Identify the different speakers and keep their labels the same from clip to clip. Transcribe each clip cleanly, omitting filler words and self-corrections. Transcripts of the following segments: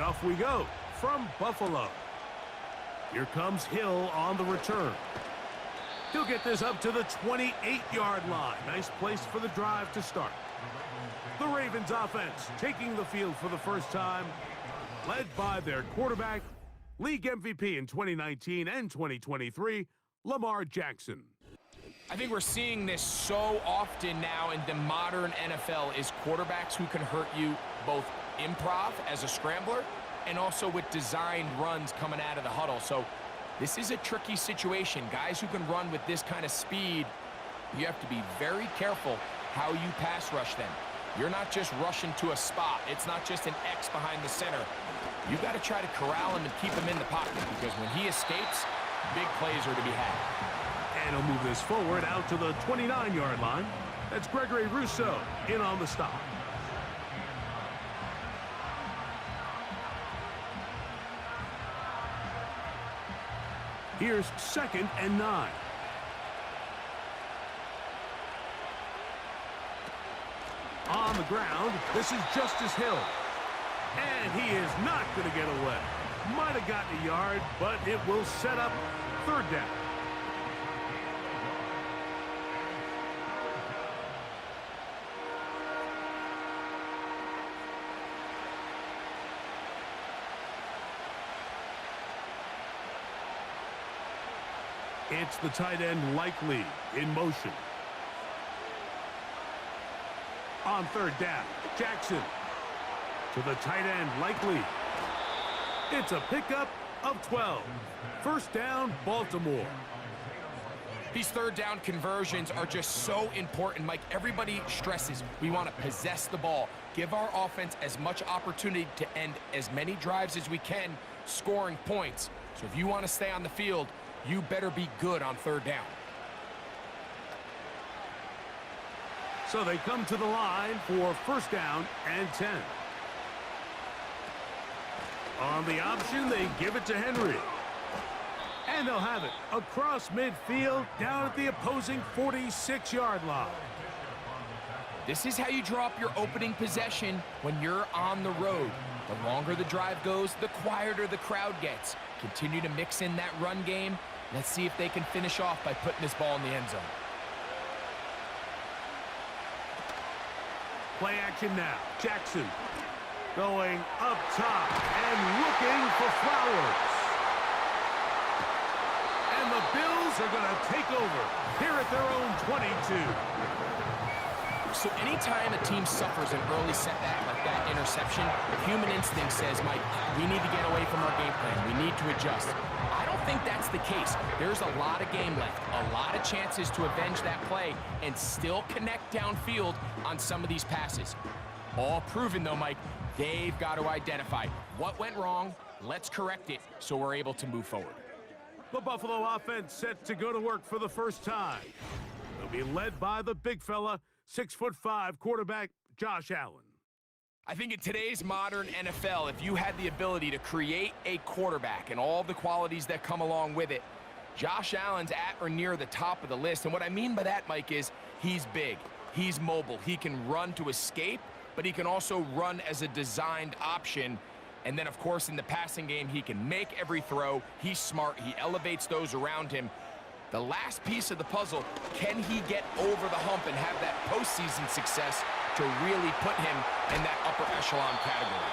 Speaker 1: off we go from Buffalo. Here comes Hill on the return. He'll get this up to the 28-yard line. Nice place for the drive to start. The Ravens offense taking the field for the first time, led by their quarterback, league MVP in 2019 and 2023, Lamar Jackson.
Speaker 2: I think we're seeing this so often now in the modern NFL is quarterbacks who can hurt you both improv as a scrambler and also with designed runs coming out of the huddle. So this is a tricky situation. Guys who can run with this kind of speed, you have to be very careful how you pass rush them. You're not just rushing to a spot. It's not just an X behind the center. You got to try to corral him and keep him in the pocket because when he escapes, big plays are to be had.
Speaker 1: And he'll move this forward out to the 29-yard line. That's Gregory Rousseau in on the stop. Here's 2nd and 9. On the ground, this is Justice Hill. And he is not going to get away. Might have gotten a yard, but it will set up 3rd down. It's the tight end Likely in motion. On 3rd down, Jackson to the tight end Likely. It's a pickup of 12. 1st down, Baltimore.
Speaker 2: These 3rd down conversions are just so important, Mike. Everybody stresses we want to possess the ball, give our offense as much opportunity to end as many drives as we can, scoring points. So if you want to stay on the field, you better be good on 3rd down.
Speaker 1: So they come to the line for 1st down and 10. On the option, they give it to Henry. And they'll have it across midfield down at the opposing 46-yard line.
Speaker 2: This is how you draw up your opening possession when you're on the road. The longer the drive goes, the quieter the crowd gets. Continue to mix in that run game. Let's see if they can finish off by putting this ball in the end zone.
Speaker 1: Play action now. Jackson going up top and looking for Flowers. And the Bills are going to take over here at their own 22.
Speaker 2: So anytime a team suffers an early setback like that interception, human instinct says, Mike, we need to get away from our game plan. We need to adjust. I don't think that's the case. There's a lot of game left, a lot of chances to avenge that play and still connect downfield on some of these passes. All proven, though, Mike, they've got to identify what went wrong, let's correct it so we're able to move forward.
Speaker 1: The Buffalo offense set to go to work for the first time. They'll be led by the big fella, 6'5" quarterback Josh Allen.
Speaker 2: I think in today's modern NFL, if you had the ability to create a quarterback and all the qualities that come along with it, Josh Allen's at or near the top of the list. And what I mean by that, Mike, is he's big, he's mobile, he can run to escape, but he can also run as a designed option. And then, of course, in the passing game, he can make every throw. He's smart. He elevates those around him. The last piece of the puzzle, can he get over the hump and have that postseason success to really put him in that upper echelon category?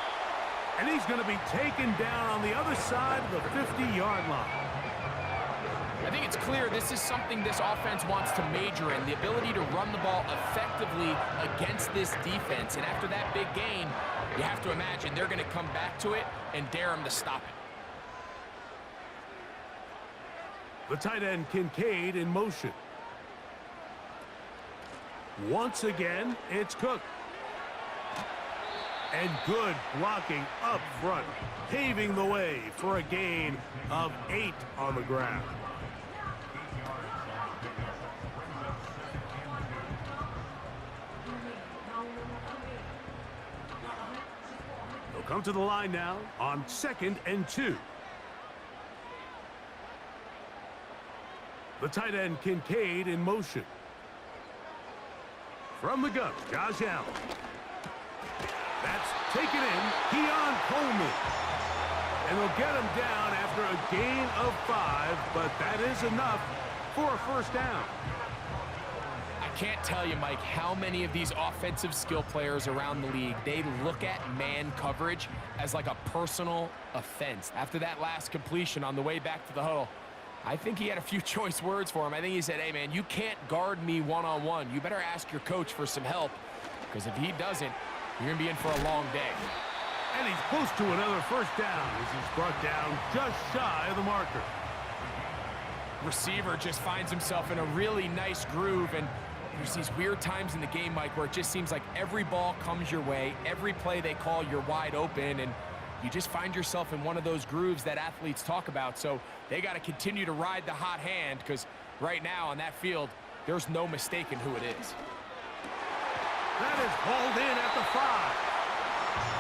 Speaker 1: And he's going to be taken down on the other side of the 50-yard line.
Speaker 2: I think it's clear this is something this offense wants to major in, the ability to run the ball effectively against this defense. And after that big gain, you have to imagine they're going to come back to it and dare him to stop it.
Speaker 1: The tight end Kincaid in motion. Once again, it's Cook. And good blocking up front, paving the way for a gain of 8 on the ground. They'll come to the line now on 2nd and 2. The tight end Kincaid in motion. From the gun, Josh Allen. That's taken in. Keon Coleman. And they'll get him down after a gain of 5, but that is enough for a first down.
Speaker 2: I can't tell you, Mike, how many of these offensive skill players around the league, they look at man coverage as like a personal offense. After that last completion on the way back to the huddle, I think he had a few choice words for him. I think he said, hey, man, you can't guard me one-on-one. You better ask your coach for some help, because if he doesn't, you're going to be in for a long day.
Speaker 1: And he's close to another first down as he's brought down just shy of the marker.
Speaker 2: Receiver just finds himself in a really nice groove, and there's these weird times in the game, Mike, where it just seems like every ball comes your way, every play they call, you're wide open, and you just find yourself in one of those grooves that athletes talk about. So they got to continue to ride the hot hand, because right now on that field, there's no mistaking who it is.
Speaker 1: That is hauled in at the 5.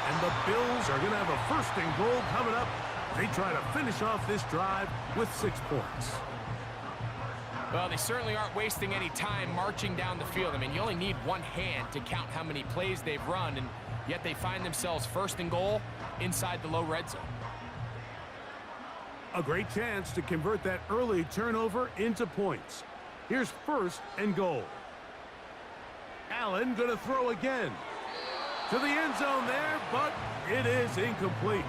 Speaker 1: And the Bills are going to have a first and goal coming up. They try to finish off this drive with 6 points.
Speaker 2: Well, they certainly aren't wasting any time marching down the field. I mean, you only need one hand to count how many plays they've run, and yet they find themselves first and goal inside the low red zone.
Speaker 1: A great chance to convert that early turnover into points. Here's first and goal. Allen going to throw again. To the end zone there, but it is incomplete.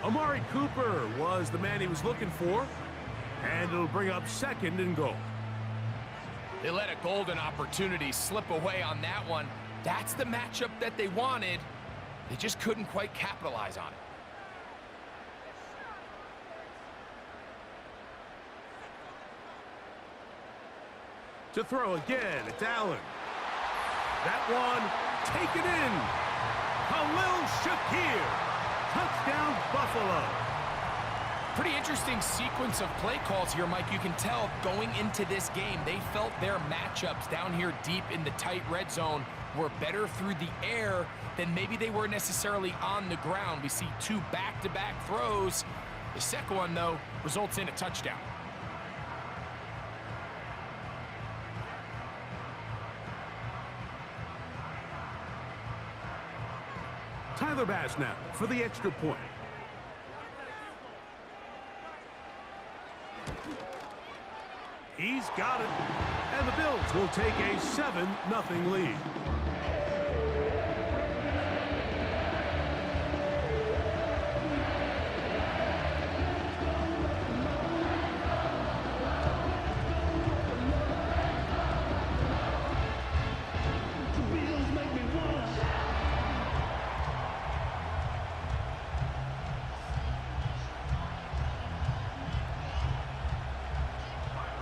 Speaker 1: Amari Cooper was the man he was looking for, and it'll bring up second and goal.
Speaker 2: They let a golden opportunity slip away on that one. That's the matchup that they wanted. They just couldn't quite capitalize on it.
Speaker 1: To throw again, it's Allen. That one taken in. Khalil Shakir. Touchdown, Buffalo.
Speaker 2: Pretty interesting sequence of play calls here, Mike. You can tell going into this game, they felt their matchups down here deep in the tight red zone were better through the air than maybe they were necessarily on the ground. We see 2 back-to-back throws. The second one, though, results in a touchdown.
Speaker 1: Tyler Bass now for the extra point. He's got it. And the Bills will take a 7-0 lead.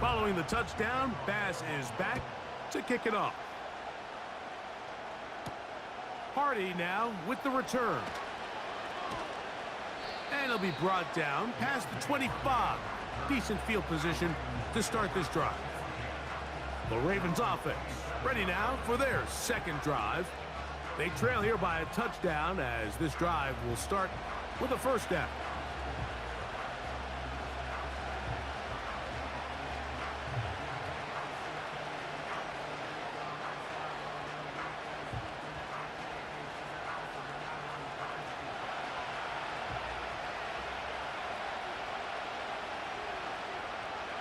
Speaker 1: Following the touchdown, Bass is back to kick it off. Hardy now with the return. And he'll be brought down past the 25. Decent field position to start this drive. The Ravens offense ready now for their second drive. They trail here by a touchdown as this drive will start with a first down.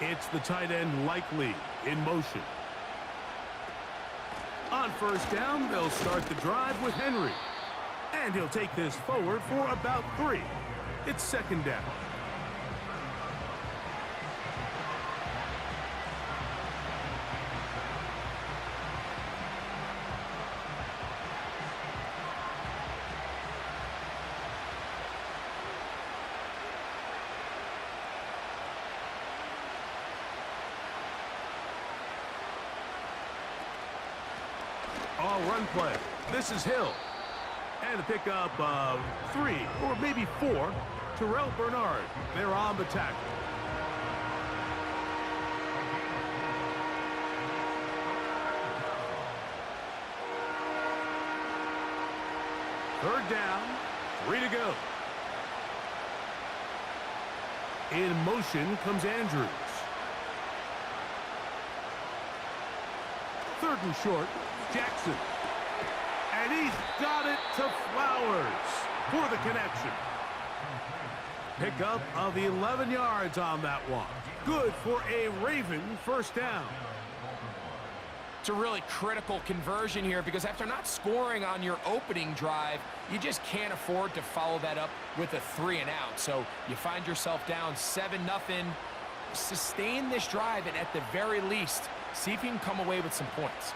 Speaker 1: It's the tight end Likely in motion. On first down, they'll start the drive with Henry. And he'll take this forward for about 3. It's second down. All run play. This is Hill. And a pickup of 3 or maybe 4. Terrell Bernard. They're on the tackle. Third down. 3 to go. In motion comes Andrews. Third and short. Jackson. And he's got it to Flowers for the connection. Pickup of 11 yards on that one. Good for a Raven first down.
Speaker 2: It's a really critical conversion here because after not scoring on your opening drive, you just can't afford to follow that up with a 3-and-out. So you find yourself down 7-0. Sustain this drive and at the very least, see if you can come away with some points.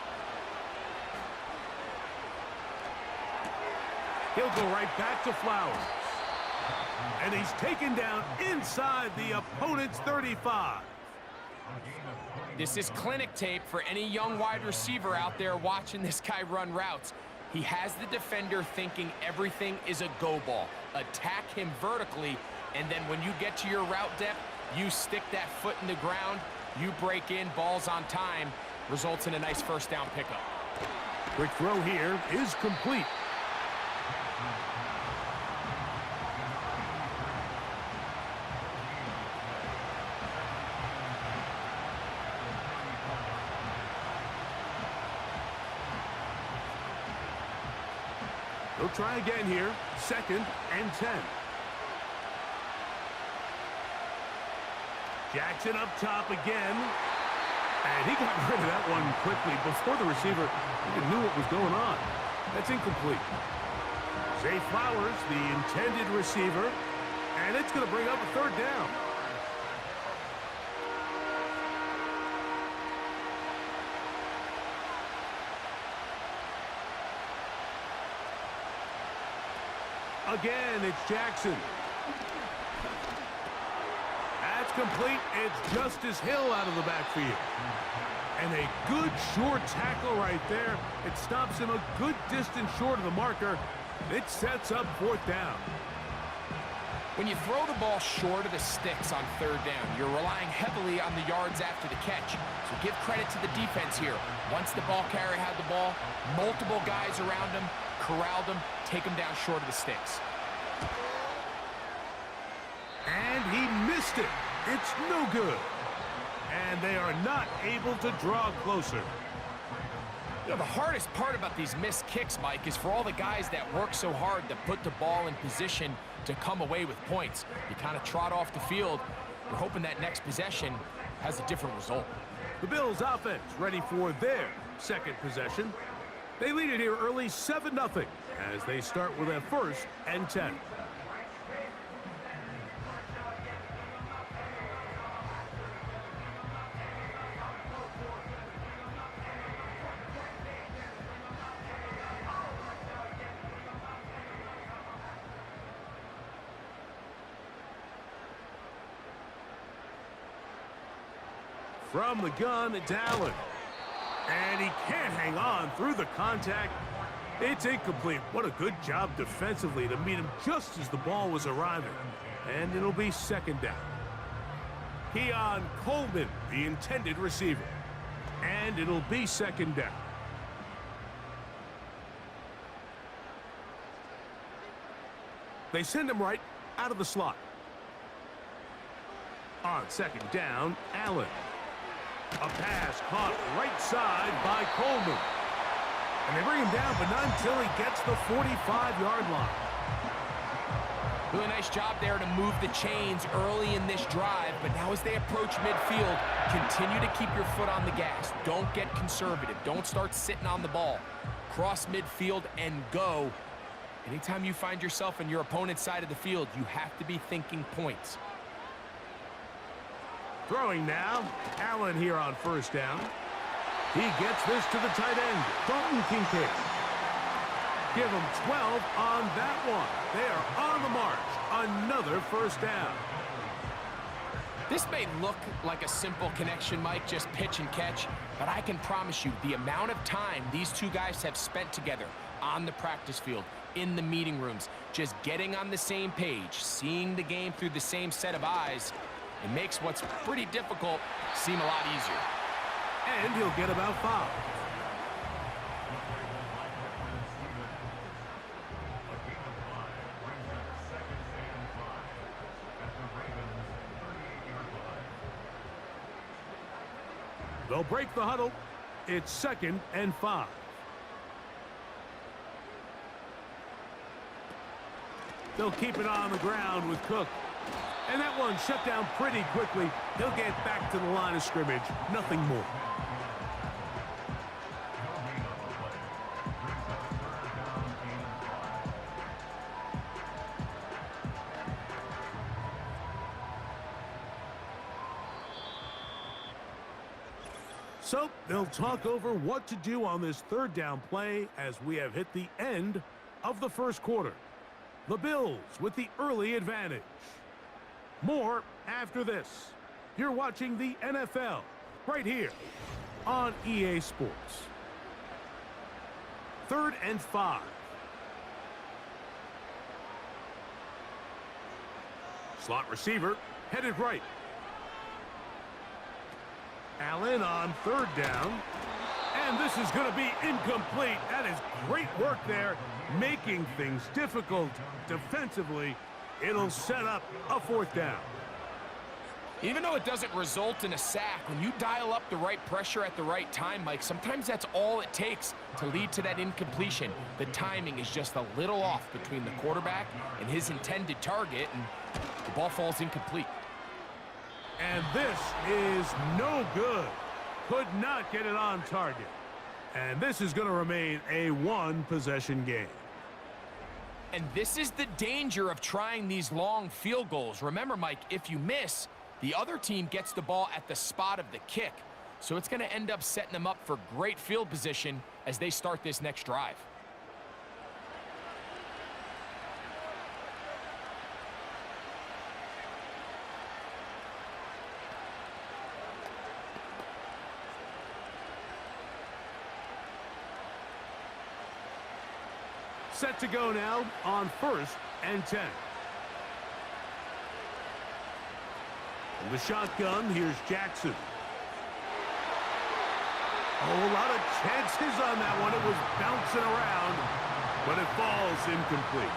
Speaker 1: He'll go right back to Flowers. And he's taken down inside the opponent's 35.
Speaker 2: This is clinic tape for any young wide receiver out there watching this guy run routes. He has the defender thinking everything is a go ball. Attack him vertically, and then when you get to your route depth, you stick that foot in the ground, you break in, balls on time, results in a nice first down pickup.
Speaker 1: Quick throw here is complete. He'll try again here. 2nd and 10. Jackson up top again. And he got rid of that one quickly before the receiver even knew what was going on. That's incomplete. Zay Flowers, the intended receiver. And it's going to bring up a 3rd down. Again, it's Jackson. That's complete. It's Justice Hill out of the backfield. And a good short tackle right there. It stops him a good distance short of the marker. It sets up 4th down.
Speaker 2: When you throw the ball short of the sticks on 3rd down, you're relying heavily on the yards after the catch. So give credit to the defense here. Once the ball carrier had the ball, multiple guys around him, corralled him, take him down short of the sticks.
Speaker 1: And he missed it. It's no good. And they are not able to draw closer.
Speaker 2: You know, the hardest part about these missed kicks, Mike, is for all the guys that work so hard to put the ball in position to come away with points. You kind of trot off the field. You're hoping that next possession has a different result.
Speaker 1: The Bills offense ready for their 2nd possession. They lead it here early 7-0 as they start with a 1st and 10. From the gun, it's Allen. And he can't hang on through the contact. It's incomplete. What a good job defensively to meet him just as the ball was arriving. And it'll be 2nd down. Keon Coleman, the intended receiver. And it'll be 2nd down. They send him right out of the slot. On 2nd down, Allen. A pass caught right side by Coleman. And they bring him down, but not until he gets the 45-yard line.
Speaker 2: Really nice job there to move the chains early in this drive, but now as they approach midfield, continue to keep your foot on the gas. Don't get conservative. Don't start sitting on the ball. Cross midfield and go. Anytime you find yourself on your opponent's side of the field, you have to be thinking points.
Speaker 1: Throwing now, Allen here on 1st down. He gets this to the tight end, Dalton Kincaid. Give him 12 on that one. They are on the march. Another 1st down.
Speaker 2: This may look like a simple connection, Mike, just pitch and catch, but I can promise you the amount of time these two guys have spent together on the practice field, in the meeting rooms, just getting on the same page, seeing the game through the same set of eyes, it makes what's pretty difficult seem a lot easier.
Speaker 1: And he'll get about 5. They'll break the huddle. It's 2nd and 5. They'll keep it on the ground with Cook. And that one shut down pretty quickly. He'll get back to the line of scrimmage. Nothing more. So they'll talk over what to do on this third down play as we have hit the end of the first quarter. The Bills with the early advantage. More after this. You're watching the NFL right here on EA Sports. 3rd and 5. Slot receiver headed right. Allen on 3rd down. And this is going to be incomplete. That is great work there, making things difficult defensively. It'll set up a 4th down.
Speaker 2: Even though it doesn't result in a sack, when you dial up the right pressure at the right time, Mike, sometimes that's all it takes to lead to that incompletion. The timing is just a little off between the quarterback and his intended target, and the ball falls incomplete.
Speaker 1: And this is no good. Could not get it on target. And this is going to remain a 1-possession game.
Speaker 2: And this is the danger of trying these long field goals. Remember, Mike, if you miss, the other team gets the ball at the spot of the kick. So it's going to end up setting them up for great field position as they start this next drive.
Speaker 1: Set to go now on 1st and 10. From the shotgun, here's Jackson. Oh, a lot of chances on that one. It was bouncing around, but it falls incomplete.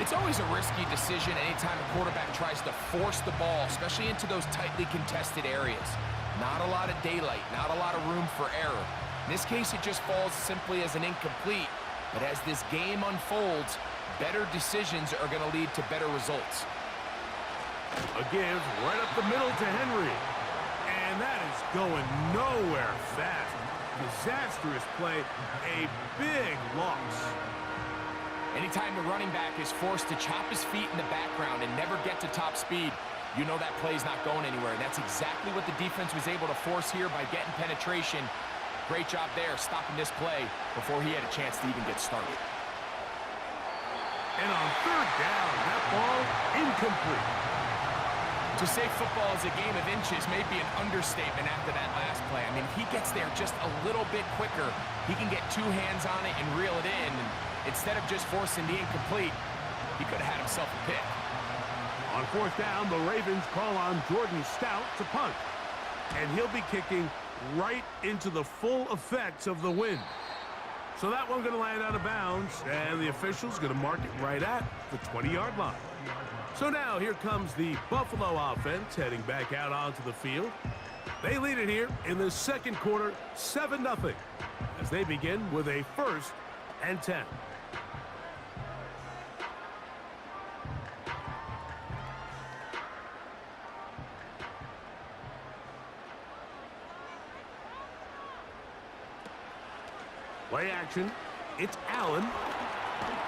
Speaker 2: It's always a risky decision anytime a quarterback tries to force the ball, especially into those tightly contested areas. Not a lot of daylight, not a lot of room for error. In this case, it just falls simply as an incomplete. But as this game unfolds, better decisions are going to lead to better results.
Speaker 1: A give right up the middle to Henry. And that is going nowhere fast. Disastrous play. A big loss.
Speaker 2: Anytime the running back is forced to chop his feet in the background and never get to top speed, you know that play's not going anywhere. And that's exactly what the defense was able to force here by getting penetration. Great job there, stopping this play before he had a chance to even get started.
Speaker 1: And on 3rd down, that ball incomplete.
Speaker 2: To say football is a game of inches may be an understatement after that last play. I mean, if he gets there just a little bit quicker, he can get 2 hands on it and reel it in. And instead of just forcing the incomplete, he could have had himself a pick.
Speaker 1: On 4th down, the Ravens call on Jordan Stout to punt. And he'll be kicking right into the full effects of the wind. So that one going to land out of bounds, and the official's going to mark it right at the 20-yard line. So now here comes the Buffalo offense heading back out onto the field. They lead it here in the second quarter, 7-0, as they begin with a 1st and 10. Play action. It's Allen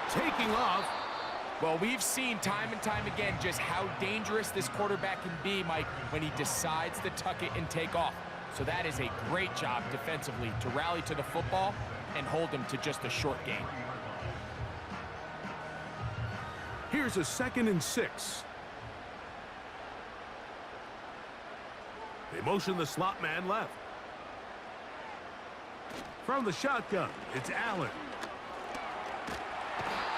Speaker 1: taking off.
Speaker 2: Well, we've seen time and time again just how dangerous this quarterback can be, Mike, when he decides to tuck it and take off. So that is a great job defensively to rally to the football and hold him to just a short gain.
Speaker 1: Here's a 2nd and 6. They motion the slot man left. From the shotgun, it's Allen.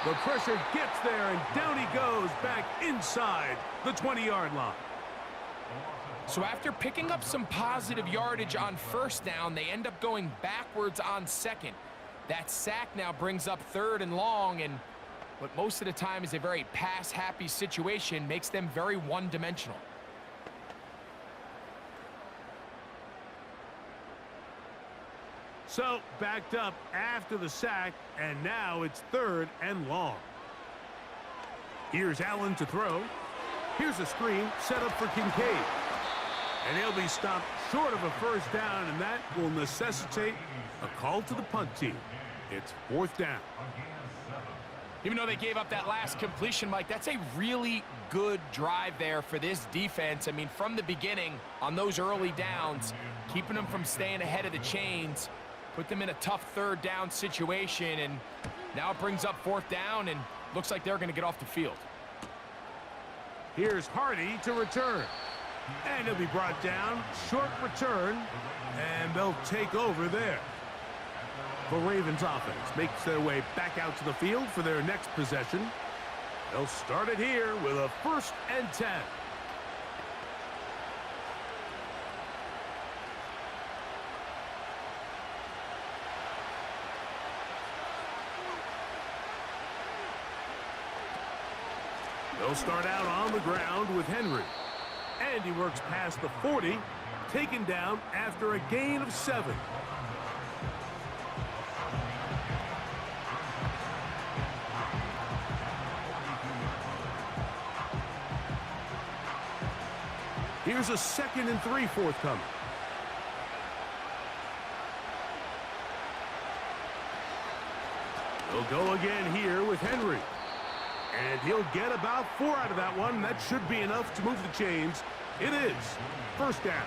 Speaker 1: The pressure gets there, and down he goes back inside the 20-yard line.
Speaker 2: So after picking up some positive yardage on 1st down, they end up going backwards on 2nd. That sack now brings up 3rd and long, and what most of the time is a very pass-happy situation makes them very one-dimensional.
Speaker 1: So backed up after the sack, and now it's 3rd and long. Here's Allen to throw. Here's a screen set up for Kincaid. And he'll be stopped short of a first down, and that will necessitate a call to the punt team. It's 4th down.
Speaker 2: Even though they gave up that last completion, Mike, that's a really good drive there for this defense. I mean, from the beginning, on those early downs, keeping them from staying ahead of the chains, put them in a tough 3rd down situation, and now it brings up 4th down, and looks like they're going to get off the field.
Speaker 1: Here's Hardy to return. And he'll be brought down. Short return, and they'll take over there. The Ravens offense makes their way back out to the field for their next possession. They'll start it here with a 1st and 10. They'll start out on the ground with Henry. And he works past the 40, taken down after a gain of 7. Here's a 2nd and 3 forthcoming. They'll go again here with Henry. And he'll get about 4 out of that one. That should be enough to move the chains. It is 1st down.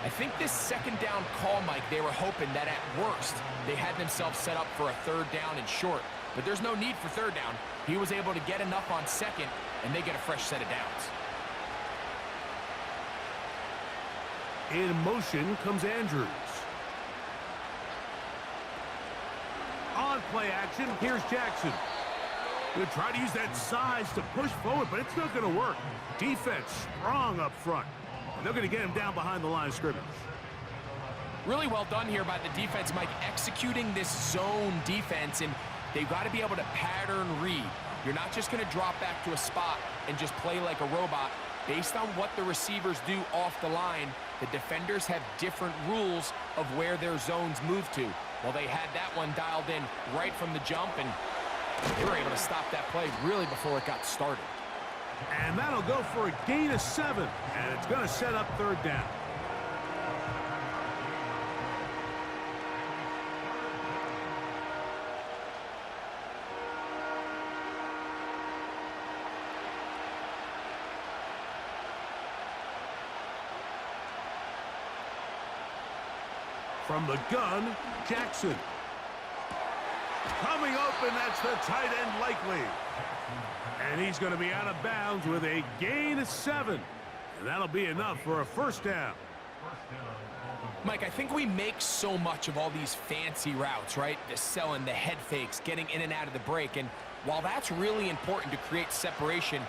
Speaker 2: I think this 2nd down call, Mike, they were hoping that at worst they had themselves set up for a 3rd down and short. But there's no need for 3rd down. He was able to get enough on 2nd, and they get a fresh set of downs.
Speaker 1: In motion comes Andrews. On play action, here's Jackson. He'll try to use that size to push forward, but it's not going to work. Defense strong up front. And they're going to get him down behind the line of scrimmage.
Speaker 2: Really well done here by the defense, Mike, executing this zone defense, and they've got to be able to pattern read. You're not just going to drop back to a spot and just play like a robot. Based on what the receivers do off the line, the defenders have different rules of where their zones move to. Well, they had that one dialed in right from the jump, and they were able to stop that play really before it got started.
Speaker 1: And that'll go for a gain of 7, and it's going to set up 3rd down. From the gun, Jackson. Coming open, that's the tight end likely. And he's going to be out of bounds with a gain of 7. And that'll be enough for a 1st down.
Speaker 2: Mike, I think we make so much of all these fancy routes, right? The selling, the head fakes, getting in and out of the break. And while that's really important to create separation,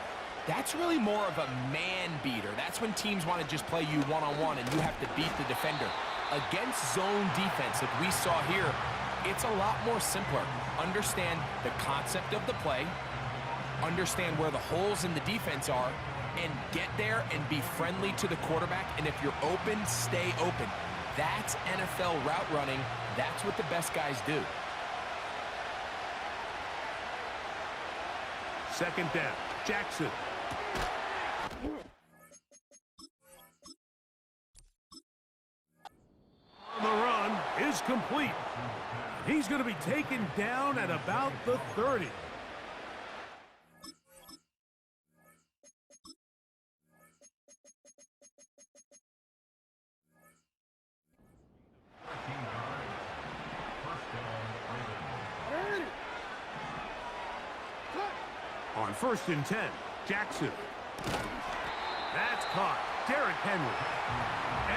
Speaker 2: that's really more of a man beater. That's when teams want to just play you one-on-one and you have to beat the defender. Against zone defense, like we saw here, it's a lot more simpler. Understand the concept of the play, understand where the holes in the defense are, and get there and be friendly to the quarterback. And if you're open, stay open. That's NFL route running. That's what the best guys do.
Speaker 1: 2nd down, Jackson. The run is complete. He's going to be taken down at about the 30. On 1st and 10, Jackson. That's caught. Derrick Henry.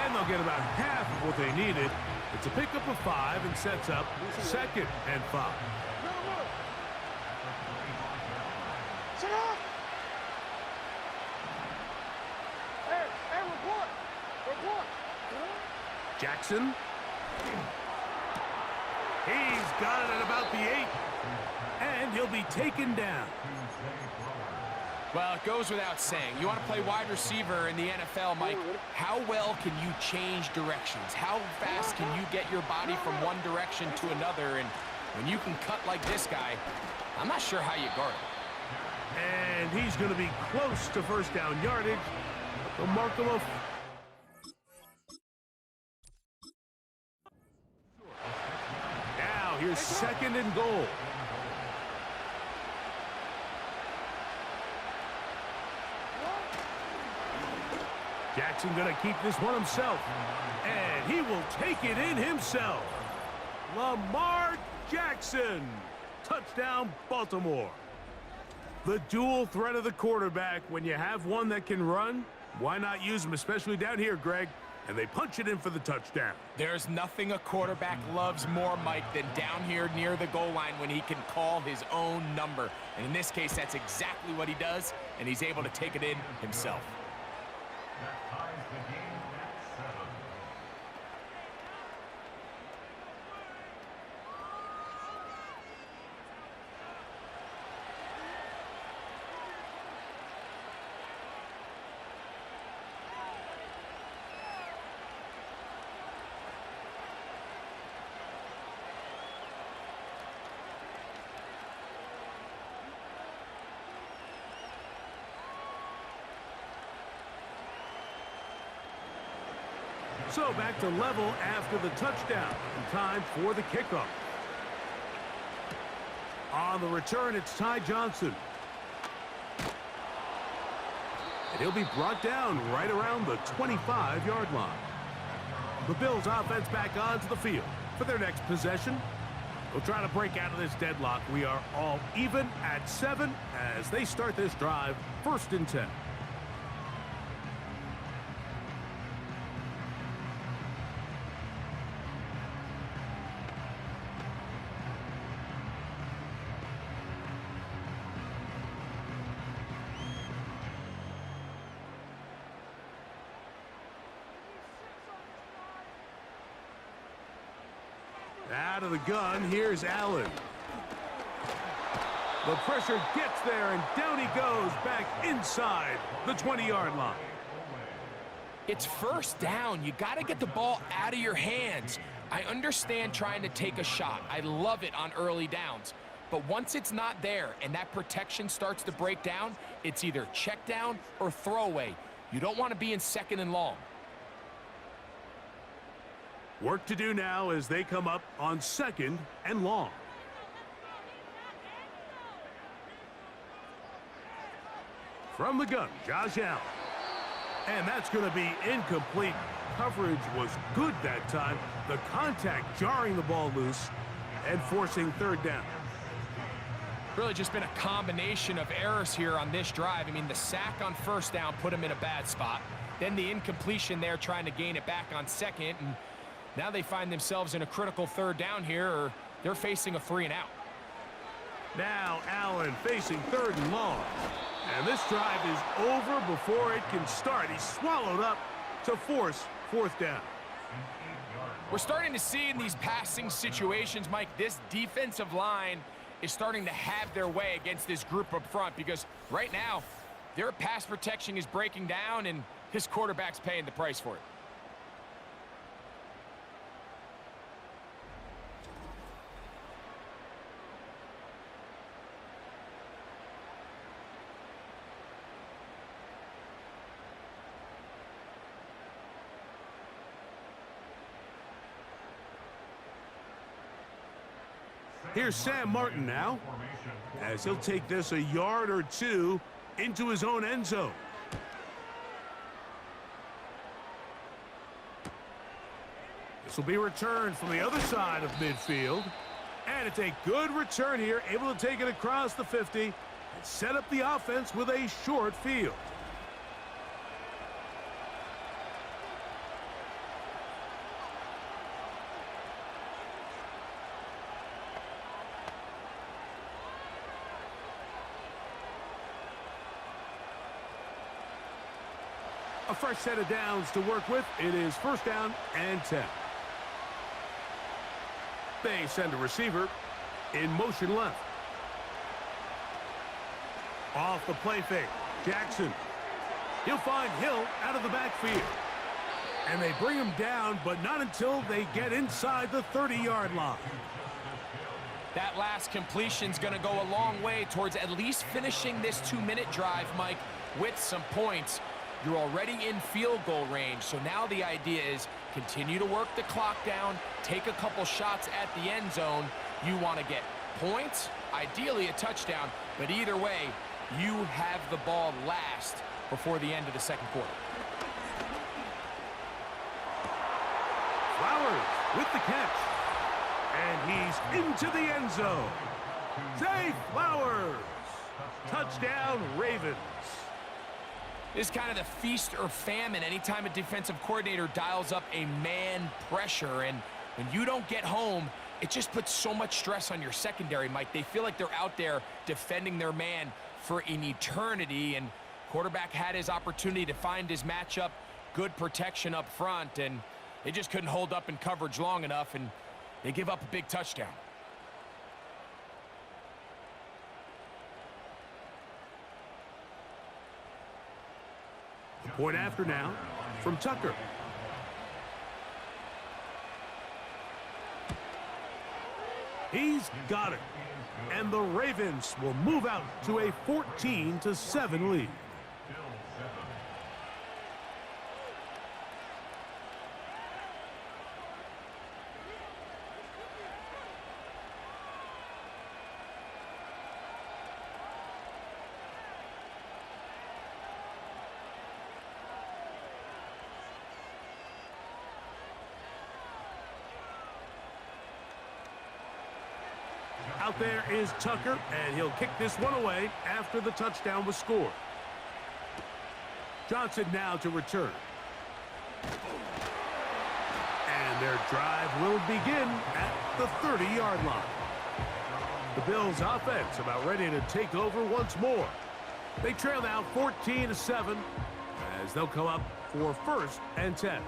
Speaker 1: And they'll get about half of what they needed. It's a pickup of 5 and sets up 2nd and 5. Jackson. He's got it at about the 8. And he'll be taken down.
Speaker 2: Well, it goes without saying. You want to play wide receiver in the NFL, Mike, how well can you change directions? How fast can you get your body from one direction to another? And when you can cut like this guy, I'm not sure how you guard it.
Speaker 1: And he's going to be close to first down yardage. They'll mark him off. Now here's second and goal. Jackson going to keep this one himself. And he will take it in himself. Lamar Jackson. Touchdown, Baltimore. The dual threat of the quarterback. When you have one that can run, why not use him, especially down here, Greg? And they punch it in for the touchdown.
Speaker 2: There's nothing a quarterback loves more, Mike, than down here near the goal line when he can call his own number. And in this case, that's exactly what he does, and he's able to take it in himself.
Speaker 3: That ties the game at 7.
Speaker 1: So back to level after the touchdown. And time for the kickoff. On the return, it's Ty Johnson. And he'll be brought down right around the 25-yard line. The Bills offense back onto the field for their next possession. They'll try to break out of this deadlock. We are all even at 7 as they start this drive, 1st and 10. Out of the gun, here's Allen. The pressure gets there, and down he goes back inside the 20-yard line.
Speaker 2: It's first down. You got to get the ball out of your hands. I understand trying to take a shot. I love it on early downs. But once it's not there and that protection starts to break down, it's either check down or throwaway. You don't want to be in 2nd and long.
Speaker 1: Work to do now as they come up on 2nd and long. From the gun, Josh Allen. And that's going to be incomplete. Coverage was good that time. The contact jarring the ball loose and forcing 3rd down.
Speaker 2: Really just been a combination of errors here on this drive. I mean, the sack on 1st down put him in a bad spot. Then the incompletion there trying to gain it back on 2nd. And now they find themselves in a critical 3rd down here, or they're facing a 3 and out.
Speaker 1: Now Allen facing 3rd and long. And this drive is over before it can start. He's swallowed up to force 4th down.
Speaker 2: We're starting to see in these passing situations, Mike, this defensive line is starting to have their way against this group up front, because right now their pass protection is breaking down and his quarterback's paying the price for it.
Speaker 1: Here's Sam Martin now, as he'll take this a yard or 2 into his own end zone. This will be returned from the other side of midfield. And it's a good return here, able to take it across the 50 and set up the offense with a short field. A fresh set of downs to work with. It is 1st down and 10. They send a receiver in motion left. Off the play fake, Jackson. He'll find Hill out of the backfield. And they bring him down, but not until they get inside the 30-yard line.
Speaker 2: That last completion's going to go a long way towards at least finishing this 2-minute drive, Mike, with some points. You're already in field goal range, so now the idea is continue to work the clock down, take a couple shots at the end zone. You want to get points, ideally a touchdown, but either way, you have the ball last before the end of the second quarter.
Speaker 1: Flowers with the catch. And he's into the end zone. Zay Flowers. Touchdown, Ravens.
Speaker 2: This is kind of the feast or famine anytime a defensive coordinator dials up a man pressure. And when you don't get home, it just puts so much stress on your secondary, Mike. They feel like they're out there defending their man for an eternity. And quarterback had his opportunity to find his matchup, good protection up front, and they just couldn't hold up in coverage long enough, and they give up a big touchdown.
Speaker 1: Point after now from Tucker. He's got it. And the Ravens will move out to a 14-7 lead. Out there is Tucker, and he'll kick this one away after the touchdown was scored. Johnson now to return. And their drive will begin at the 30-yard line. The Bills' offense about ready to take over once more. They trail now 14-7 as they'll come up for 1st and 10.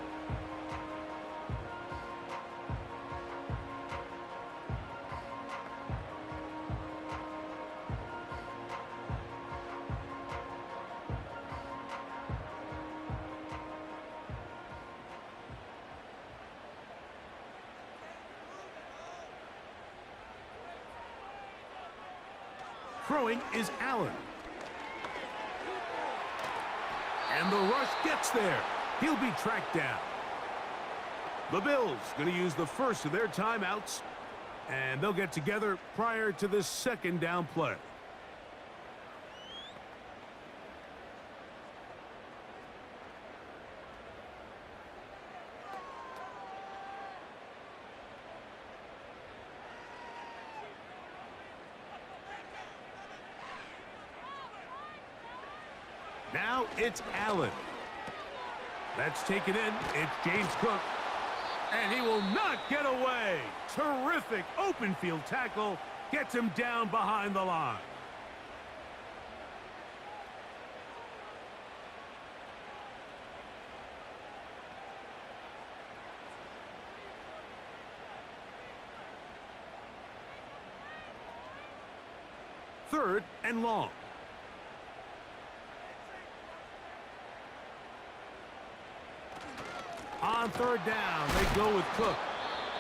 Speaker 1: Throwing is Allen. And the rush gets there. He'll be tracked down. The Bills going to use the first of their timeouts, and they'll get together prior to this second down play. Now it's Allen. Let's take it in. It's James Cook. And he will not get away. Terrific open field tackle. Gets him down behind the line. Third and long. On third down, they go with Cook.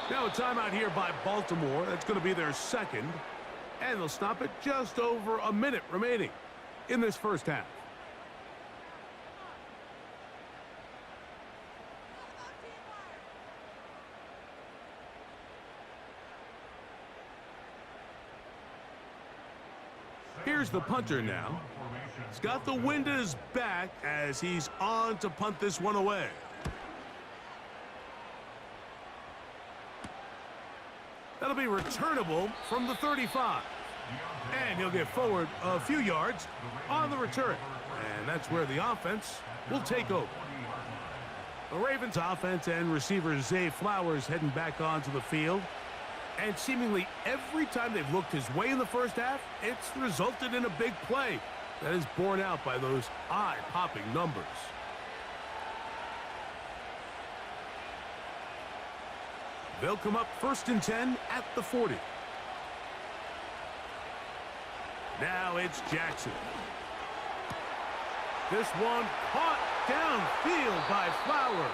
Speaker 1: Now a timeout here by Baltimore. That's going to be their second. And they'll stop it just over a minute remaining in this first half. Here's the punter now. He's got the wind at his back as he's on to punt this one away. That'll be returnable from the 35. And he'll get forward a few yards on the return. And that's where the offense will take over. The Ravens offense and receiver Zay Flowers heading back onto the field. And seemingly every time they've looked his way in the first half, it's resulted in a big play that is borne out by those eye-popping numbers. They'll come up 1st and 10 at the 40. Now it's Jackson. This one caught downfield by Flowers.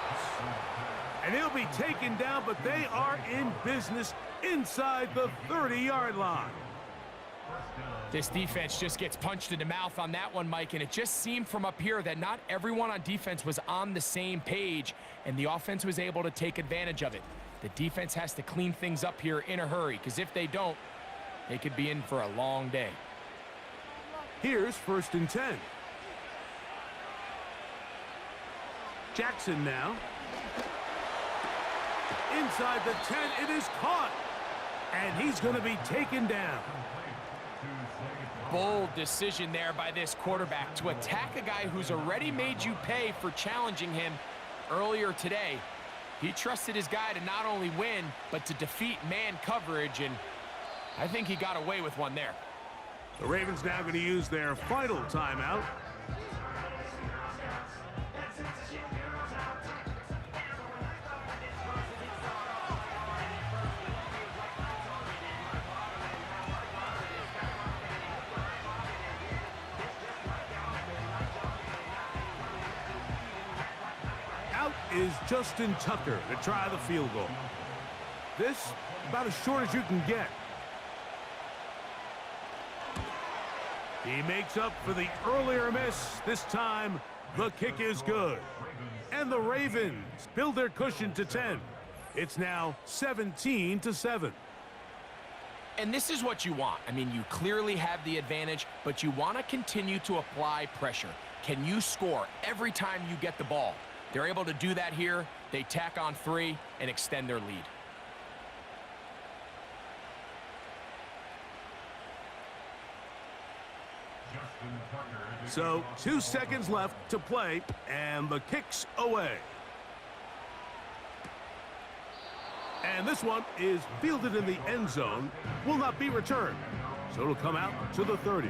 Speaker 1: And he'll be taken down, but they are in business inside the 30-yard line.
Speaker 2: This defense just gets punched in the mouth on that one, Mike, and it just seemed from up here that not everyone on defense was on the same page, and the offense was able to take advantage of it. The defense has to clean things up here in a hurry, because if they don't, they could be in for a long day.
Speaker 1: Here's 1st and 10. Jackson now. Inside the 10, it is caught. And he's going to be taken down.
Speaker 2: Bold decision there by this quarterback to attack a guy who's already made you pay for challenging him earlier today. He trusted his guy to not only win, but to defeat man coverage, and I think he got away with one there.
Speaker 1: The Ravens now going to use their final timeout. Out is Justin Tucker to try the field goal. This about as short as you can get. He makes up for the earlier miss. This time, the kick is good. And the Ravens build their cushion to 10. It's now 17-7.
Speaker 2: And this is what you want. I mean, you clearly have the advantage, but you want to continue to apply pressure. Can you score every time you get the ball? They're able to do that here. They tack on 3 and extend their lead.
Speaker 1: So 2 seconds left to play, and the kick's away. And this one is fielded in the end zone, will not be returned. So it'll come out to the 30.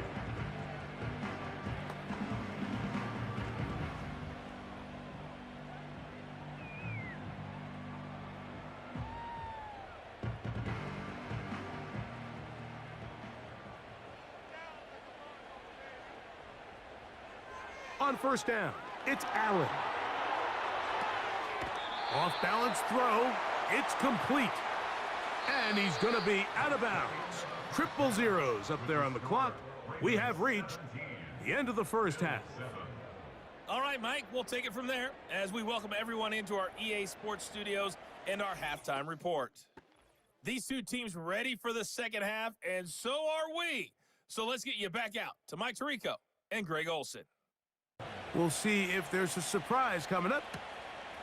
Speaker 1: On 1st down, it's Allen. Off balance throw, it's complete. And he's going to be out of bounds. 000 up there on the clock. We have reached the end of the first half.
Speaker 4: All right, Mike, we'll take it from there as we welcome everyone into our EA Sports Studios and our halftime report. These two teams ready for the second half, and so are we. So let's get you back out to Mike Tirico and Greg Olson.
Speaker 1: We'll see if there's a surprise coming up.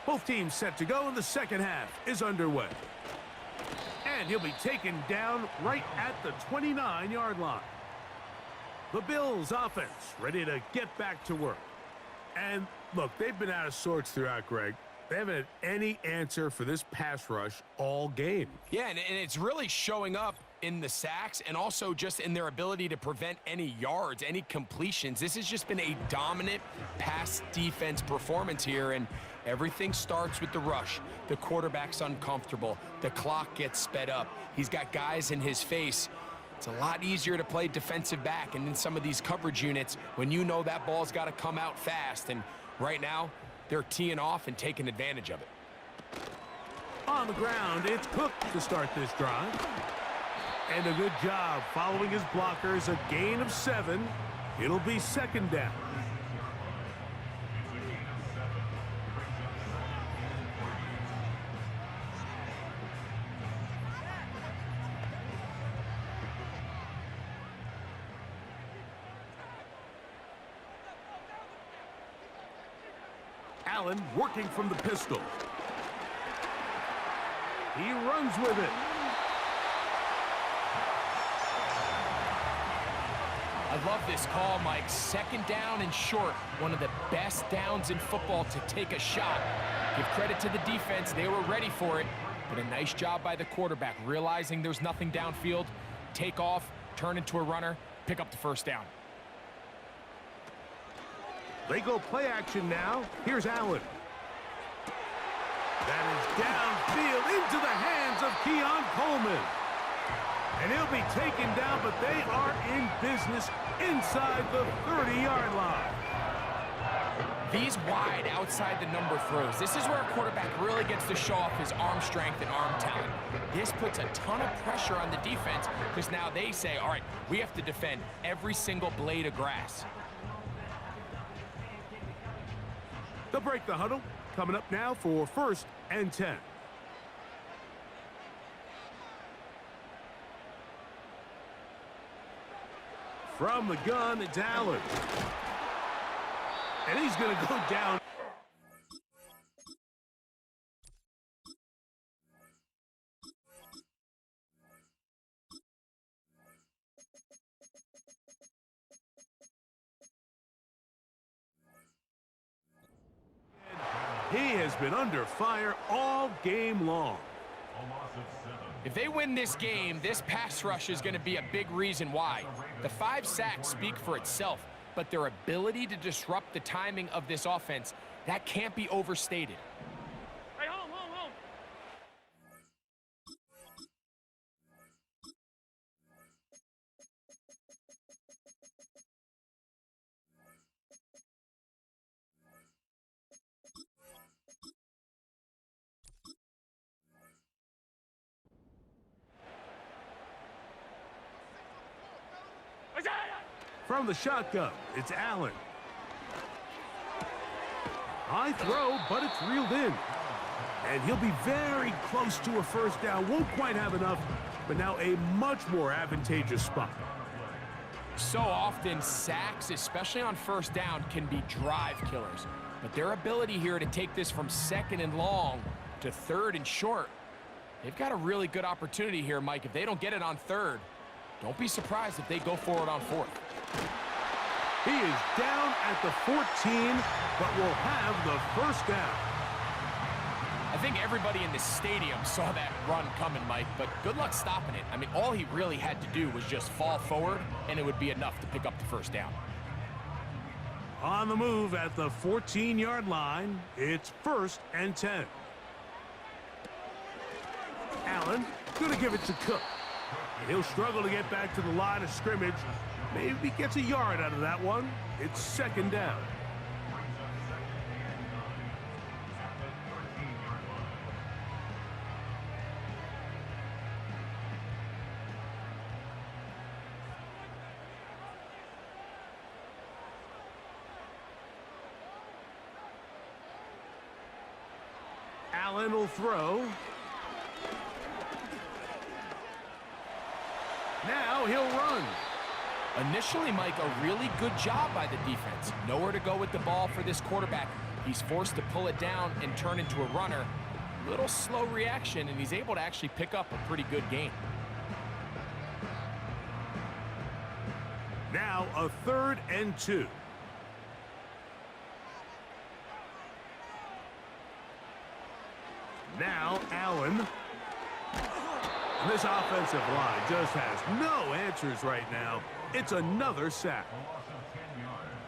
Speaker 1: Both teams set to go, and the second half is underway. And he'll be taken down right at the 29-yard line. The Bills offense ready to get back to work. And look, they've been out of sorts throughout, Greg. They haven't had any answer for this pass rush all game.
Speaker 2: Yeah, and it's really showing up in the sacks and also just in their ability to prevent any yards, any completions. This has just been a dominant pass defense performance here, and everything starts with the rush. The quarterback's uncomfortable. The clock gets sped up. He's got guys in his face. It's a lot easier to play defensive back and in some of these coverage units when you know that ball's got to come out fast, and right now they're teeing off and taking advantage of it.
Speaker 1: On the ground, it's Cook to start this drive. And a good job following his blockers, a gain of 7. It'll be 2nd down. Allen working from the pistol. He runs with it.
Speaker 2: I love this call, Mike. 2nd down and short. One of the best downs in football to take a shot. Give credit to the defense. They were ready for it. But a nice job by the quarterback, realizing there's nothing downfield. Take off, turn into a runner, pick up the 1st down.
Speaker 1: They go play action now. Here's Allen. That is downfield into the hands of Keon Coleman. And he'll be taken down, but they are in business inside the 30-yard line.
Speaker 2: These wide outside the number throws, this is where a quarterback really gets to show off his arm strength and arm talent. This puts a ton of pressure on the defense because now they say, all right, we have to defend every single blade of grass.
Speaker 1: They'll break the huddle. Coming up now for 1st and 10. From the gun, it's Allen. And he's going to go down. He has been under fire all game long.
Speaker 2: If they win this game, this pass rush is going to be a big reason why. The 5 sacks speak for itself, but their ability to disrupt the timing of this offense, that can't be overstated.
Speaker 5: Hey, home.
Speaker 1: From the shotgun, it's Allen. High throw, but it's reeled in. And he'll be very close to a first down. Won't quite have enough, but now a much more advantageous spot.
Speaker 2: So often, sacks, especially on first down, can be drive killers. But their ability here to take this from 2nd and long to 3rd and short, they've got a really good opportunity here, Mike. If they don't get it on 3rd, don't be surprised if they go forward on 4th.
Speaker 1: He is down at the 14, but will have the first down.
Speaker 2: I think everybody in the stadium saw that run coming, Mike, but good luck stopping it. I mean, all he really had to do was just fall forward, and it would be enough to pick up the first down.
Speaker 1: On the move at the 14-yard line, it's 1st and 10. Allen going to give it to Cook. He'll struggle to get back to the line of scrimmage. Maybe gets a yard out of that one. It's 2nd down. Allen will throw. Now he'll run.
Speaker 2: Initially, Mike, a really good job by the defense. Nowhere to go with the ball for this quarterback. He's forced to pull it down and turn into a runner. Little slow reaction, and he's able to actually pick up a pretty good gain.
Speaker 1: Now a 3rd and 2. Now Allen. This offensive line just has no answers right now. It's another sack.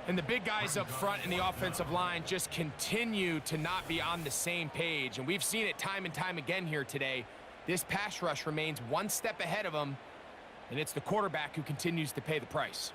Speaker 2: And the big guys up front in the offensive line just continue to not be on the same page. And we've seen it time and time again here today. This pass rush remains one step ahead of them, and it's the quarterback who continues to pay the price.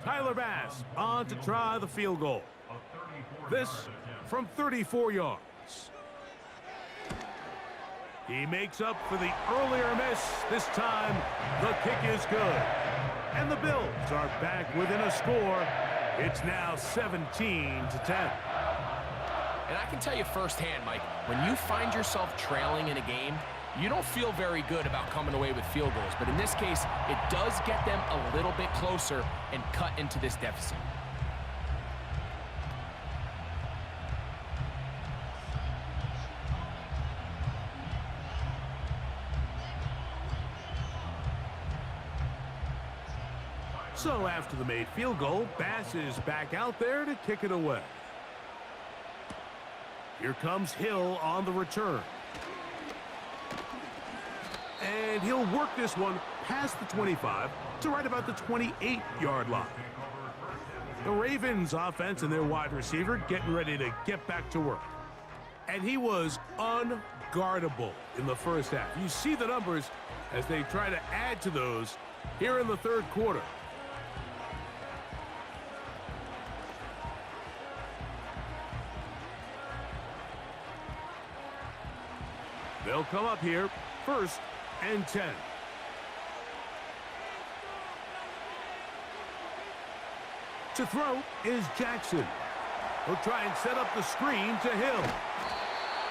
Speaker 1: Tyler Bass on to try the field goal. This from 34 yards. He makes up for the earlier miss. This time, the kick is good. And the Bills are back within a score. It's now 17-10.
Speaker 2: And I can tell you firsthand, Mike, when you find yourself trailing in a game, you don't feel very good about coming away with field goals. But in this case, it does get them a little bit closer and cut into this deficit.
Speaker 1: So after the made field goal, Bass is back out there to kick it away. Here comes Hill on the return. And he'll work this one past the 25 to right about the 28-yard line. The Ravens offense and their wide receiver getting ready to get back to work. And he was unguardable in the first half. You see the numbers as they try to add to those here in the third quarter. They'll come up here, 1st and 10. To throw is Jackson. He'll try and set up the screen to Hill.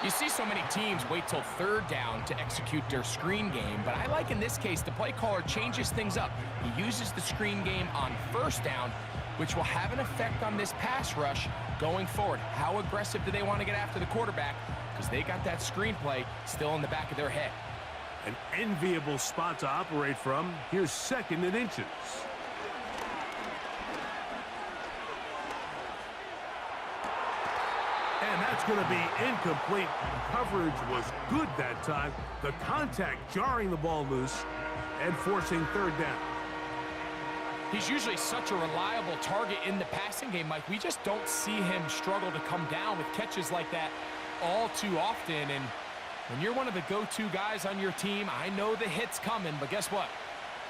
Speaker 2: You see so many teams wait till 3rd down to execute their screen game, but I like in this case the play caller changes things up. He uses the screen game on 1st down, which will have an effect on this pass rush going forward. How aggressive do they want to get after the quarterback? Because they got that screenplay still in the back of their head.
Speaker 1: An enviable spot to operate from. Here's 2nd and inches. And that's going to be incomplete. Coverage was good that time. The contact jarring the ball loose and forcing 3rd down.
Speaker 2: He's usually such a reliable target in the passing game, Mike. We just don't see him struggle to come down with catches like that all too often. And when you're one of the go-to guys on your team, I know the hit's coming, but guess what?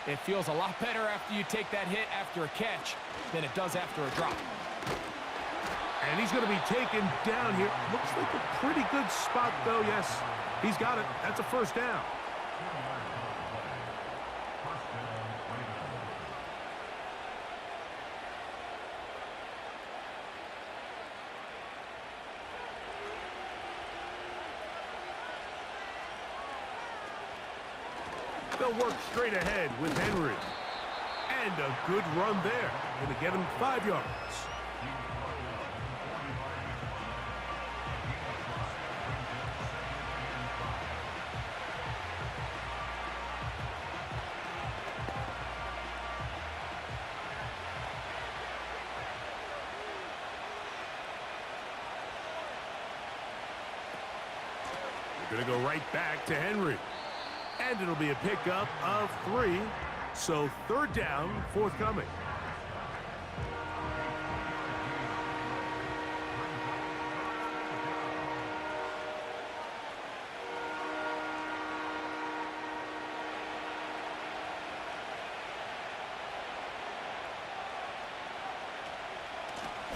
Speaker 2: It feels a lot better after you take that hit after a catch than it does after a drop.
Speaker 1: And he's going to be taken down here. Looks like a pretty good spot, though. Yes, he's got it. That's a 1st down. They'll work straight ahead with Henry. And a good run there. Going to get him 5 yards. Going to go right back to Henry. And it'll be a pickup of 3. So 3rd down, forthcoming.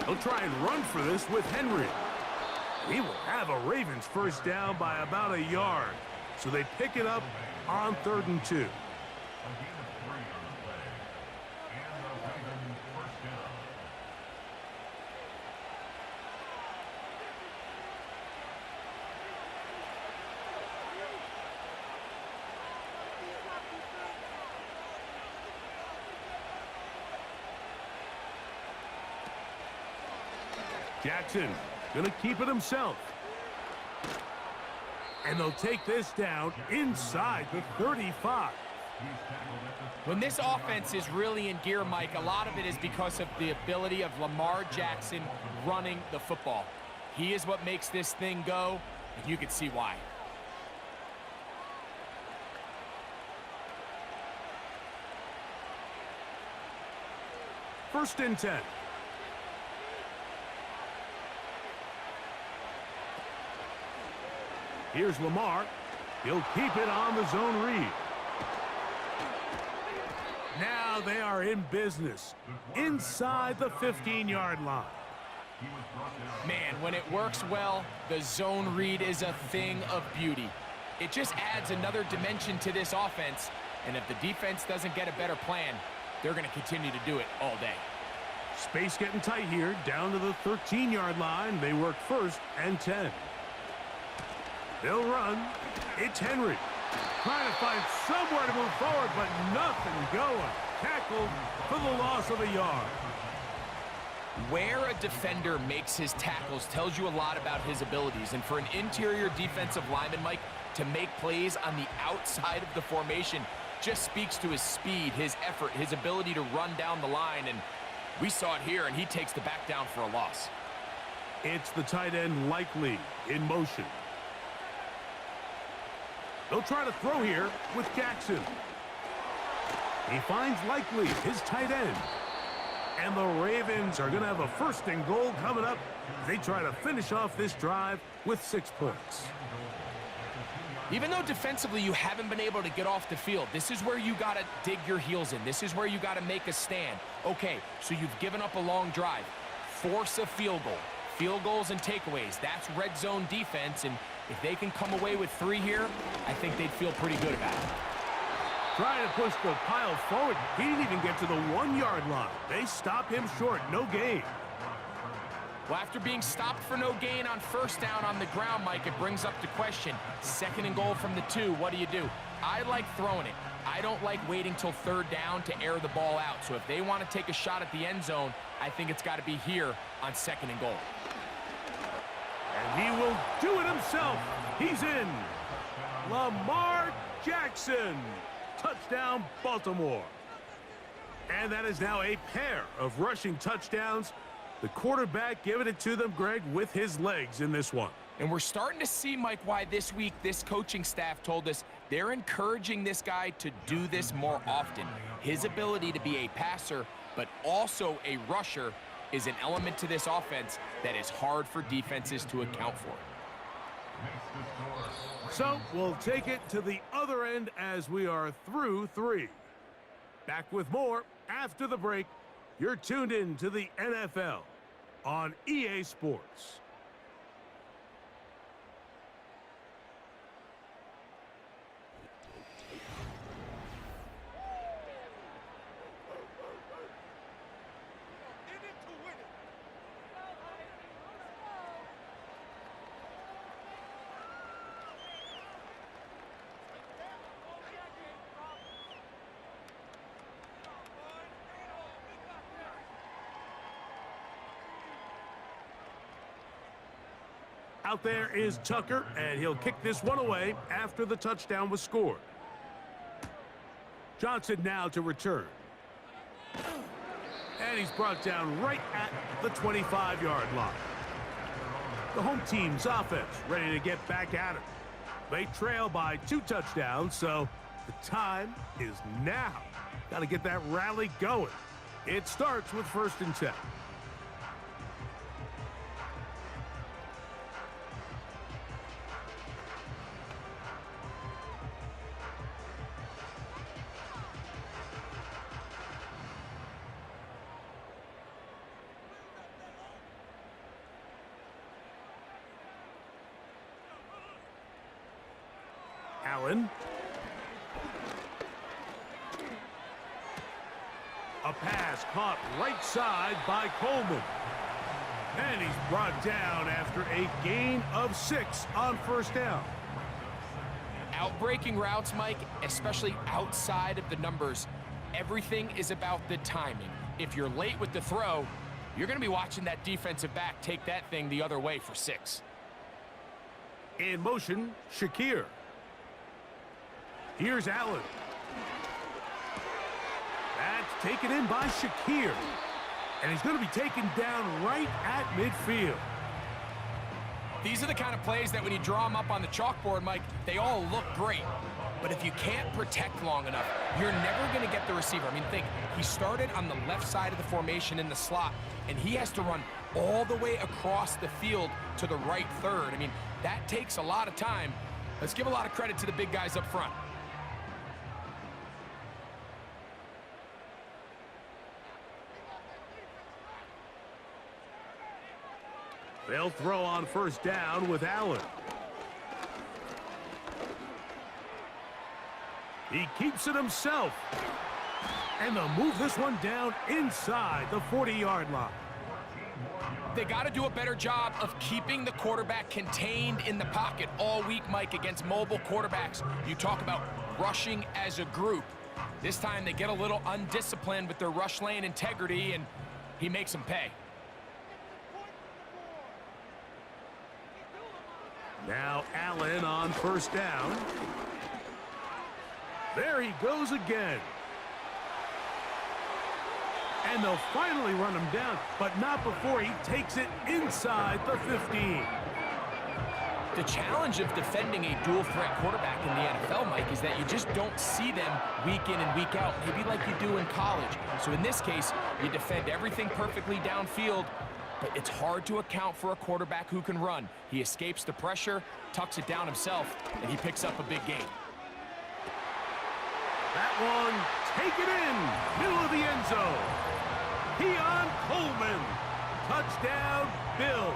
Speaker 1: He'll try and run for this with Henry. He will have a Ravens 1st down by about a yard. So they pick it up on 3rd and 2. Jackson gonna keep it himself. And they'll take this down inside the 35.
Speaker 2: When this offense is really in gear, Mike, a lot of it is because of the ability of Lamar Jackson running the football. He is what makes this thing go, and you can see why.
Speaker 1: First and 10. Here's Lamar. He'll keep it on the zone read. Now they are in business inside the 15-yard line.
Speaker 2: Man, when it works well, the zone read is a thing of beauty. It just adds another dimension to this offense, and if the defense doesn't get a better plan, they're going to continue to do it all day.
Speaker 1: Space getting tight here, down to the 13-yard line. They work 1st and 10. They'll run. It's Henry. Trying to find somewhere to move forward, but nothing going. Tackled for the loss of a yard.
Speaker 2: Where a defender makes his tackles tells you a lot about his abilities. And for an interior defensive lineman, Mike, to make plays on the outside of the formation just speaks to his speed, his effort, his ability to run down the line. And we saw it here, and he takes the back down for a loss.
Speaker 1: It's the tight end Likely in motion. They'll try to throw here with Jackson. He finds Likely, his tight end. And the Ravens are going to have a 1st and goal coming up. They try to finish off this drive with 6 points.
Speaker 2: Even though defensively you haven't been able to get off the field, this is where you got to dig your heels in. This is where you got to make a stand. Okay, so you've given up a long drive. Force a field goal. Field goals and takeaways. That's red zone defense, and if they can come away with 3 here, I think they'd feel pretty good about it.
Speaker 1: Trying to push the pile forward. He didn't even get to the 1-yard line. They stop him short. No gain.
Speaker 2: Well, after being stopped for no gain on 1st down on the ground, Mike, it brings up the question. 2nd and goal from the 2, what do you do? I like throwing it. I don't like waiting till 3rd down to air the ball out. So if they want to take a shot at the end zone, I think it's got to be here on 2nd and goal.
Speaker 1: And he will do it himself. He's in. Lamar Jackson. Touchdown, Baltimore. And that is now a pair of rushing touchdowns. The quarterback giving it to them, Greg, with his legs in this one.
Speaker 2: And we're starting to see, Mike, why this week this coaching staff told us they're encouraging this guy to do this more often. His ability to be a passer, but also a rusher, is an element to this offense that is hard for defenses to account for.
Speaker 1: So we'll take it to the other end as we are through 3. Back with more after the break. You're tuned in to the NFL on EA Sports. Out there is Tucker, and he'll kick this one away after the touchdown was scored. Johnson now to return. And he's brought down right at the 25-yard line. The home team's offense ready to get back at it. They trail by 2 touchdowns, so the time is now. Got to get that rally going. It starts with 1st and 10. Allen. A pass caught right side by Coleman. And he's brought down after a gain of 6 on 1st down.
Speaker 2: Outbreaking routes, Mike, especially outside of the numbers, everything is about the timing. If you're late with the throw, you're going to be watching that defensive back take that thing the other way for 6.
Speaker 1: In motion, Shakir. Here's Allen. That's taken in by Shakir. And he's going to be taken down right at midfield.
Speaker 2: These are the kind of plays that when you draw them up on the chalkboard, Mike, they all look great. But if you can't protect long enough, you're never going to get the receiver. I mean, think, he started on the left side of the formation in the slot, and he has to run all the way across the field to the right third. I mean, that takes a lot of time. Let's give a lot of credit to the big guys up front.
Speaker 1: They'll throw on 1st down with Allen. He keeps it himself. And they'll move this one down inside the 40-yard line.
Speaker 2: They got to do a better job of keeping the quarterback contained in the pocket all week, Mike, against mobile quarterbacks. You talk about rushing as a group. This time they get a little undisciplined with their rush lane integrity, and he makes them pay.
Speaker 1: Now Allen on 1st down. There he goes again. And they'll finally run him down, but not before he takes it inside the 15.
Speaker 2: The challenge of defending a dual-threat quarterback in the NFL, Mike, is that you just don't see them week in and week out, maybe like you do in college. So in this case, you defend everything perfectly downfield, but it's hard to account for a quarterback who can run. He escapes the pressure, tucks it down himself, and he picks up a big gain.
Speaker 1: That one, take it in, middle of the end zone. Keon Coleman, touchdown Bills.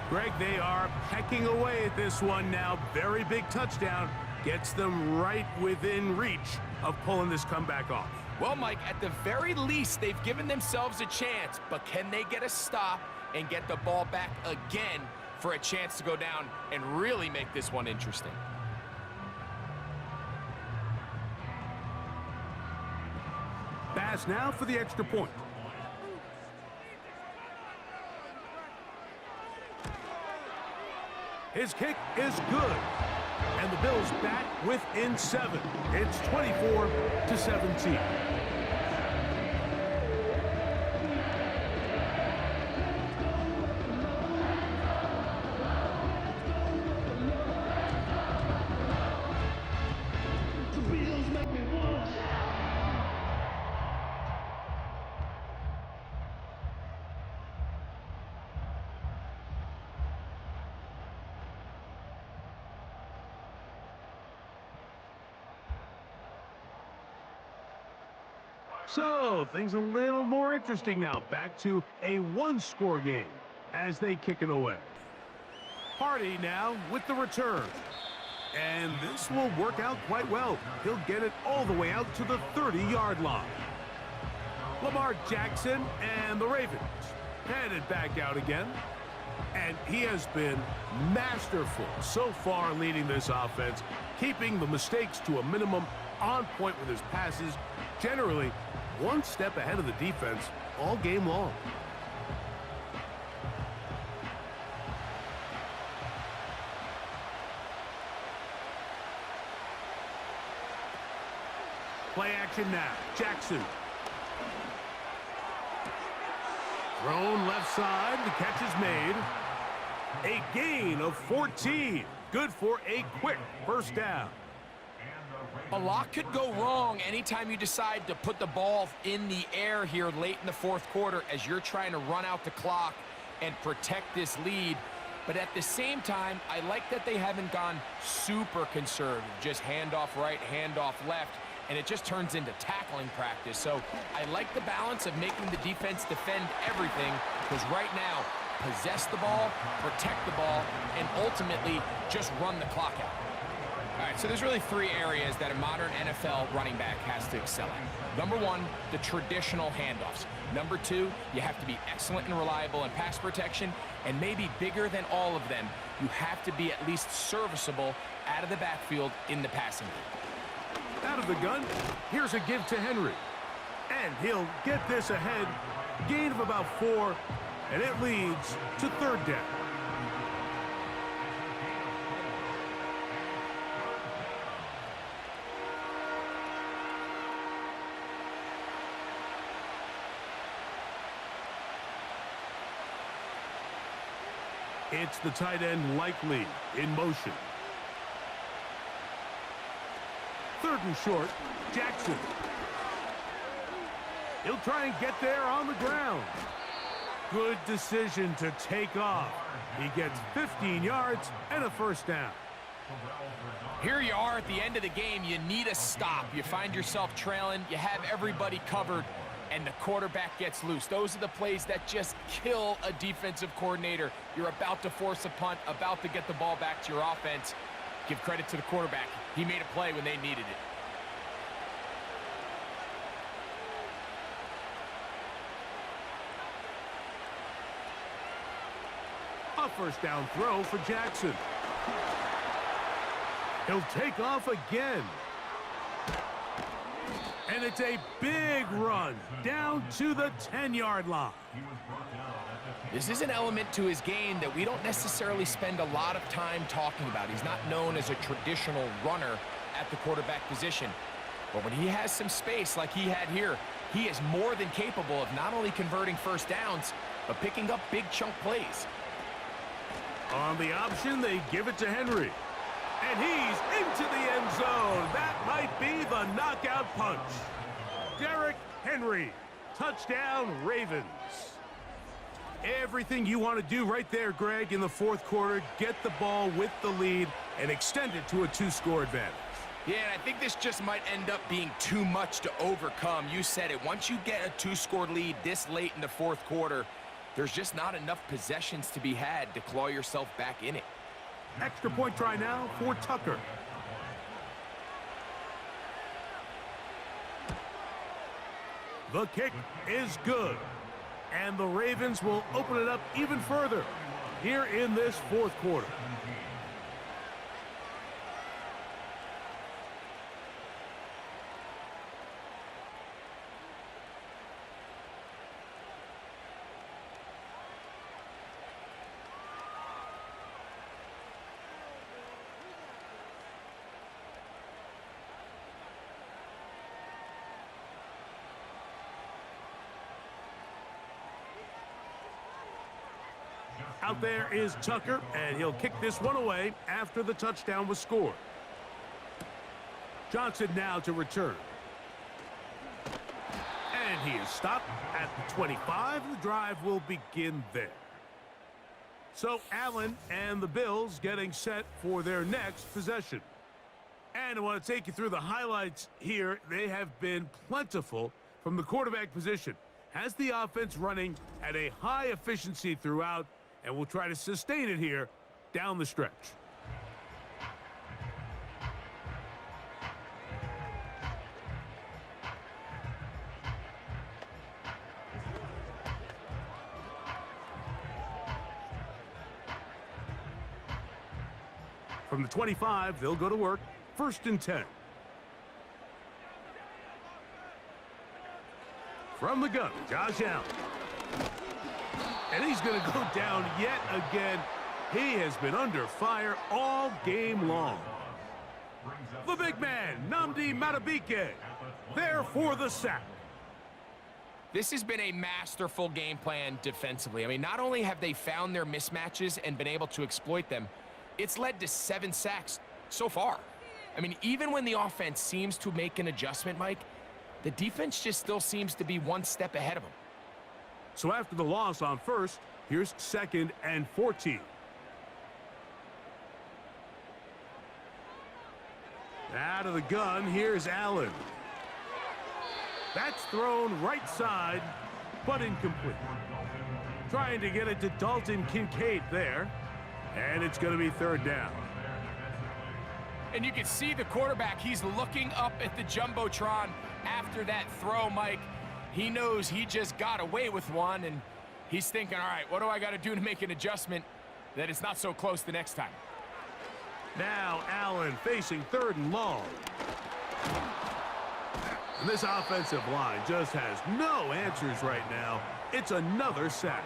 Speaker 1: Greg, they are pecking away at this one now. Very big touchdown. Gets them right within reach of pulling this comeback off.
Speaker 2: Well, Mike, at the very least, they've given themselves a chance, but can they get a stop and get the ball back again for a chance to go down and really make this one interesting?
Speaker 1: Pass now for the extra point. His kick is good. And the Bills back within 7. It's 24-17. So, things a little more interesting now. Back to a one-score game as they kick it away. Hardy now with the return. And this will work out quite well. He'll get it all the way out to the 30-yard line. Lamar Jackson and the Ravens headed back out again. And he has been masterful so far leading this offense, keeping the mistakes to a minimum, on point with his passes, generally one step ahead of the defense all game long. Play action now. Jackson. Thrown left side. The catch is made. A gain of 14. Good for a quick first down.
Speaker 2: A lot could go wrong anytime you decide to put the ball in the air here late in the fourth quarter as you're trying to run out the clock and protect this lead. But at the same time, I like that they haven't gone super conservative. Just handoff right, handoff left, and it just turns into tackling practice. So I like the balance of making the defense defend everything, because right now, possess the ball, protect the ball, and ultimately just run the clock out. All right, so there's really 3 areas that a modern NFL running back has to excel at. Number 1, the traditional handoffs. Number 2, you have to be excellent and reliable in pass protection, and maybe bigger than all of them, you have to be at least serviceable out of the backfield in the passing game.
Speaker 1: Out of the gun, here's a give to Henry. And he'll get this ahead. Gain of about 4, and it leads to third down. It's the tight end Likely in motion. 3rd and short, Jackson. He'll try and get there on the ground. Good decision to take off. He gets 15 yards and a first down.
Speaker 2: Here you are at the end of the game. You need a stop. You find yourself trailing. You have everybody covered, and the quarterback gets loose. Those are the plays that just kill a defensive coordinator. You're about to force a punt, about to get the ball back to your offense. Give credit to the quarterback. He made a play when they needed it.
Speaker 1: A first down throw for Jackson. He'll take off again. And it's a big run down to the 10-yard line.
Speaker 2: This is an element to his game that we don't necessarily spend a lot of time talking about. He's not known as a traditional runner at the quarterback position. But when he has some space like he had here, he is more than capable of not only converting first downs, but picking up big chunk plays.
Speaker 1: On the option, they give it to Henry. And he's into the end zone. That might be the knockout punch. Derrick Henry, touchdown Ravens. Everything you want to do right there, Greg, in the fourth quarter, get the ball with the lead and extend it to a 2-score advantage.
Speaker 2: Yeah, and I think this just might end up being too much to overcome. You said it. Once you get a 2-score lead this late in the fourth quarter, there's just not enough possessions to be had to claw yourself back in it.
Speaker 1: Extra point try now for Tucker. The kick is good. And the Ravens will open it up even further here in this fourth quarter. Out there is Tucker, and he'll kick this one away after the touchdown was scored. Johnson now to return. And he is stopped at the 25. The drive will begin there. So Allen and the Bills getting set for their next possession. And I want to take you through the highlights here. They have been plentiful from the quarterback position. Has the offense running at a high efficiency throughout, and we'll try to sustain it here down the stretch. From the 25, they'll go to work. 1st and 10. From the gun, Josh Allen. And he's going to go down yet again. He has been under fire all game long. The big man, Nnamdi Madubuike, there for the sack.
Speaker 2: This has been a masterful game plan defensively. I mean, not only have they found their mismatches and been able to exploit them, it's led to 7 sacks so far. I mean, even when the offense seems to make an adjustment, Mike, the defense just still seems to be one step ahead of them.
Speaker 1: So after the loss on 1st, here's 2nd and 14. Out of the gun, here's Allen. That's thrown right side, but incomplete. Trying to get it to Dalton Kincaid there, and it's going to be 3rd down.
Speaker 2: And you can see the quarterback, he's looking up at the Jumbotron after that throw, Mike. He knows he just got away with one, and he's thinking, all right, what do I got to do to make an adjustment that it's not so close the next time?
Speaker 1: Now Allen facing 3rd and long. And this offensive line just has no answers right now. It's another sack.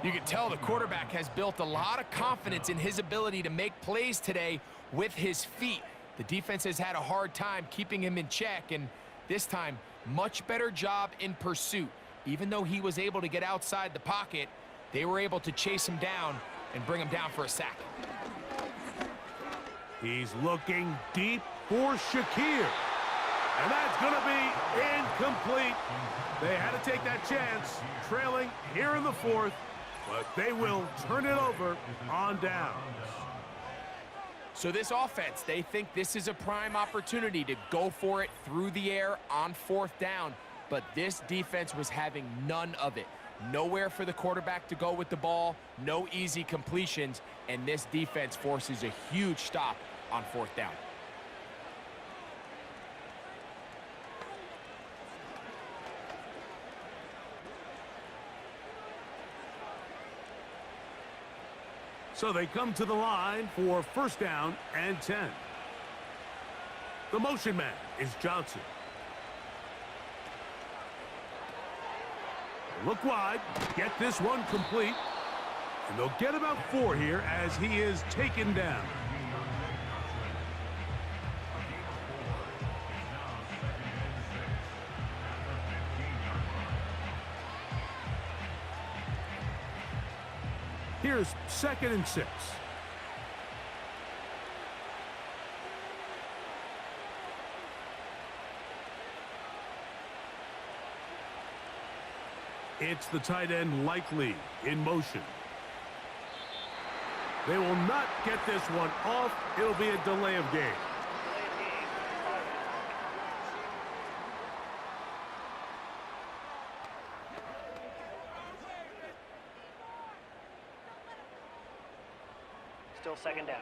Speaker 2: You can tell the quarterback has built a lot of confidence in his ability to make plays today with his feet. The defense has had a hard time keeping him in check, and this time, much better job in pursuit. Even though he was able to get outside the pocket, they were able to chase him down and bring him down for a sack.
Speaker 1: He's looking deep for Shakir. And that's going to be incomplete. They had to take that chance, trailing here in the 4th, but they will turn it over on downs.
Speaker 2: So this offense, they think this is a prime opportunity to go for it through the air on 4th down, but this defense was having none of it. Nowhere for the quarterback to go with the ball, no easy completions, and this defense forces a huge stop on 4th down.
Speaker 1: So they come to the line for 1st down and 10. The motion man is Johnson. Look wide, get this one complete, and they'll get about 4 here as he is taken down. Here's 2nd and 6. It's the tight end Likely in motion. They will not get this one off. It'll be a delay of game.
Speaker 5: Still 2nd down.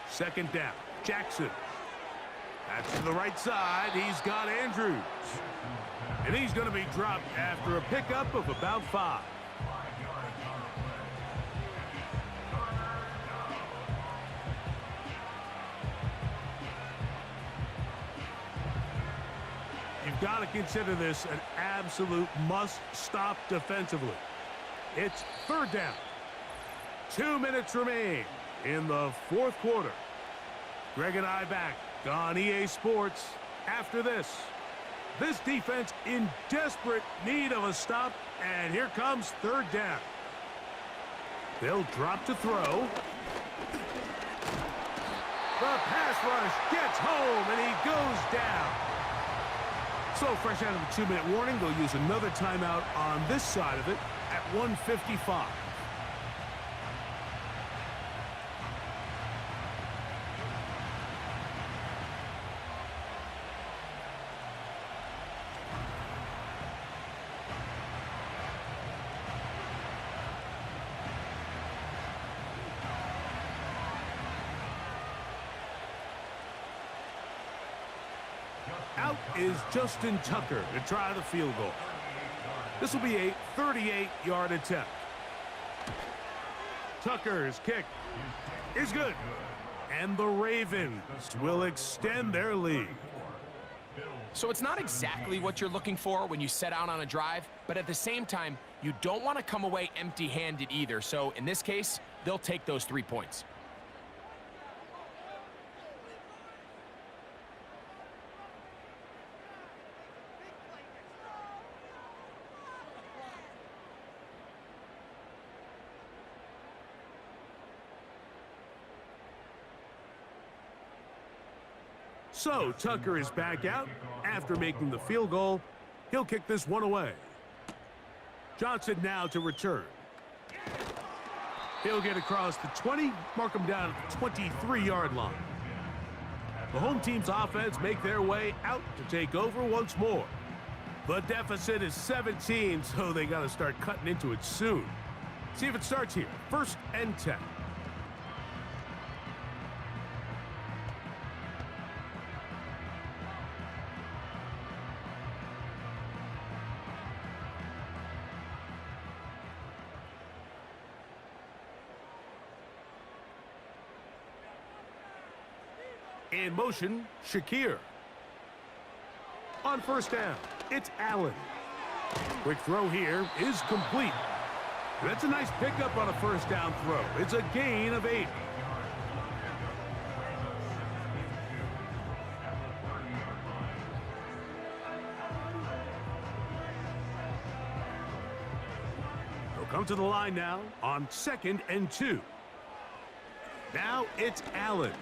Speaker 1: Second down. Jackson. That's to the right side. He's got Andrews. And he's going to be dropped after a pickup of about 5. You've got to consider this an absolute must-stop defensively. It's 3rd down. 2 minutes remain in the 4th quarter. Greg and I back on EA Sports after this. This defense in desperate need of a stop, and here comes 3rd down. They'll drop to throw. The pass rush gets home, and he goes down. So fresh out of the 2-minute warning, they'll use another timeout on this side of it at 1:55. Out is Justin Tucker to try the field goal. This will be a 38-yard attempt. Tucker's kick is good. And the Ravens will extend their lead.
Speaker 2: So it's not exactly what you're looking for when you set out on a drive, but at the same time, you don't want to come away empty-handed either. So in this case, they'll take those 3 points.
Speaker 1: So Tucker is back out after making the field goal. He'll kick this one away. Johnson now to return. He'll get across the 20, mark him down at the 23-yard line. The home team's offense make their way out to take over once more. The deficit is 17, so they got to start cutting into it soon. See if it starts here. 1st and 10. In motion, Shakir. On 1st down, it's Allen. Quick throw here is complete. That's a nice pickup on a 1st down throw. It's a gain of 8. They'll come to the line now on 2nd and 2. Now it's Allen.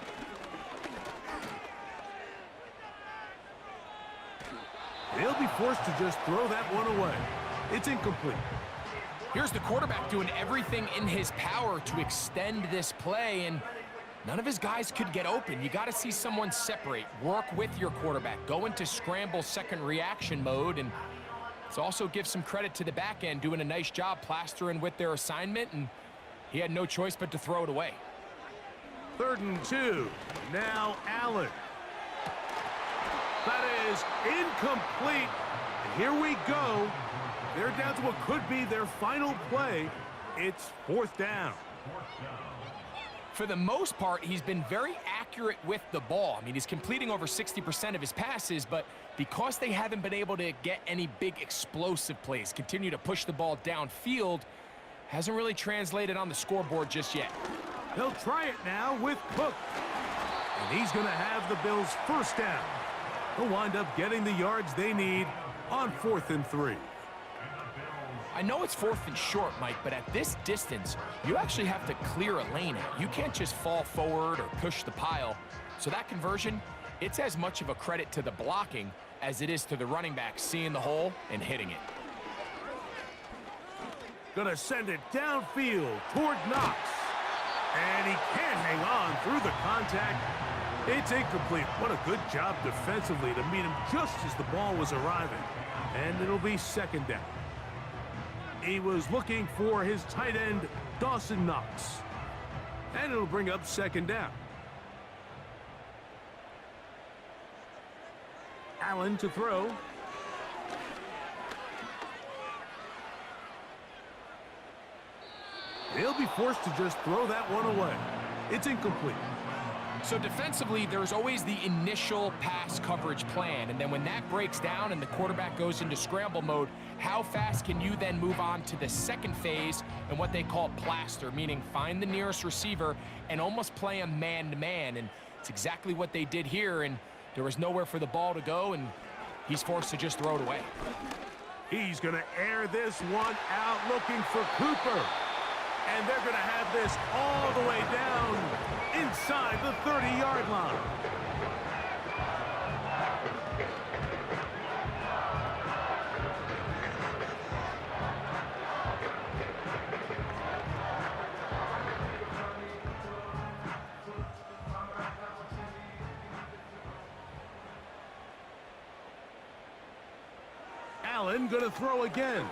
Speaker 1: They'll be forced to just throw that one away. It's incomplete.
Speaker 2: Here's the quarterback doing everything in his power to extend this play, and none of his guys could get open. You got to see someone separate, work with your quarterback, go into scramble second reaction mode, and let's also give some credit to the back end doing a nice job plastering with their assignment, and he had no choice but to throw it away.
Speaker 1: 3rd and 2. Now Allen. That is incomplete. And here we go. They're down to what could be their final play. It's 4th down.
Speaker 2: For the most part, he's been very accurate with the ball. I mean, he's completing over 60% of his passes, but because they haven't been able to get any big explosive plays, continue to push the ball downfield, hasn't really translated on the scoreboard just yet.
Speaker 1: They'll try it now with Cook. And he's going to have the Bills first down. They'll wind up getting the yards they need on 4th and 3.
Speaker 2: I know it's 4th and short, Mike, but at this distance, you actually have to clear a lane out. You can't just fall forward or push the pile. So that conversion, it's as much of a credit to the blocking as it is to the running back seeing the hole and hitting it.
Speaker 1: Gonna send it downfield toward Knox. And he can't hang on through the contact. It's incomplete. What a good job defensively to meet him just as the ball was arriving. And it'll be 2nd down. He was looking for his tight end, Dawson Knox. And it'll bring up 2nd down. Allen to throw. He'll be forced to just throw that one away. It's incomplete.
Speaker 2: So defensively, there's always the initial pass coverage plan, and then when that breaks down and the quarterback goes into scramble mode, how fast can you then move on to the second phase and what they call plaster, meaning find the nearest receiver and almost play him man-to-man, and it's exactly what they did here, and there was nowhere for the ball to go, and he's forced to just throw it away.
Speaker 1: He's going to air this one out looking for Cooper. And they're going to have this all the way down inside the 30-yard line. Allen going to throw again.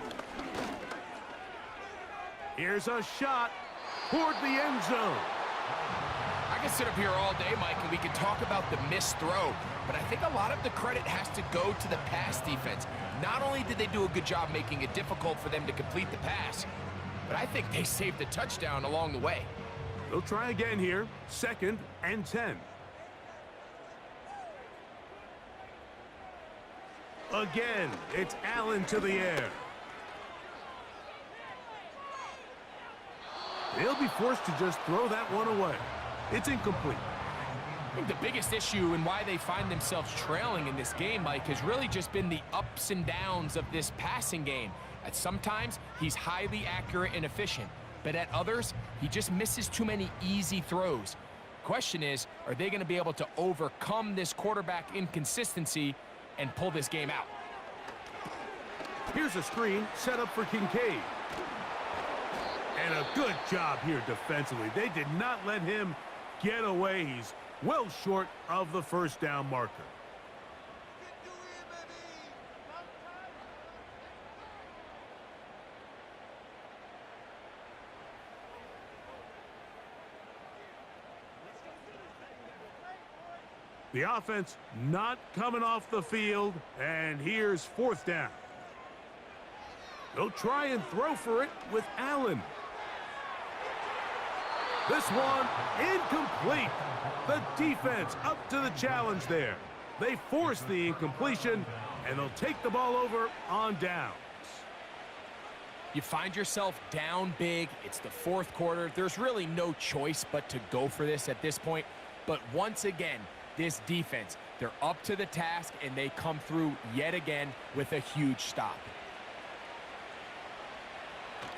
Speaker 1: Here's a shot toward the end zone.
Speaker 2: I can sit up here all day, Mike, and we can talk about the missed throw, but I think a lot of the credit has to go to the pass defense. Not only did they do a good job making it difficult for them to complete the pass, but I think they saved the touchdown along the way.
Speaker 1: They'll try again here, 2nd and 10. Again, it's Allen to the air. They'll be forced to just throw that one away. It's incomplete.
Speaker 2: I think the biggest issue and why they find themselves trailing in this game, Mike, has really just been the ups and downs of this passing game. At sometimes, he's highly accurate and efficient, but at others, he just misses too many easy throws. Question is, are they going to be able to overcome this quarterback inconsistency and pull this game out?
Speaker 1: Here's a screen set up for Kincaid. And a good job here defensively. They did not let him get away. He's well short of the first down marker. The offense not coming off the field, and here's 4th down. They'll try and throw for it with Allen. This one incomplete. The defense up to the challenge there. They force the incompletion, and they'll take the ball over on downs.
Speaker 2: You find yourself down big. It's the 4th quarter. There's really no choice but to go for this at this point. But once again, this defense, they're up to the task, and they come through yet again with a huge stop.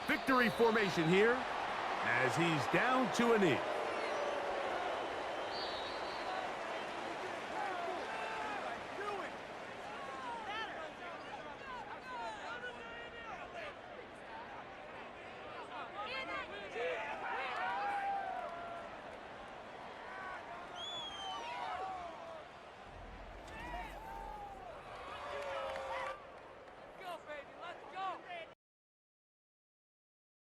Speaker 1: Victory formation here as he's down to a knee.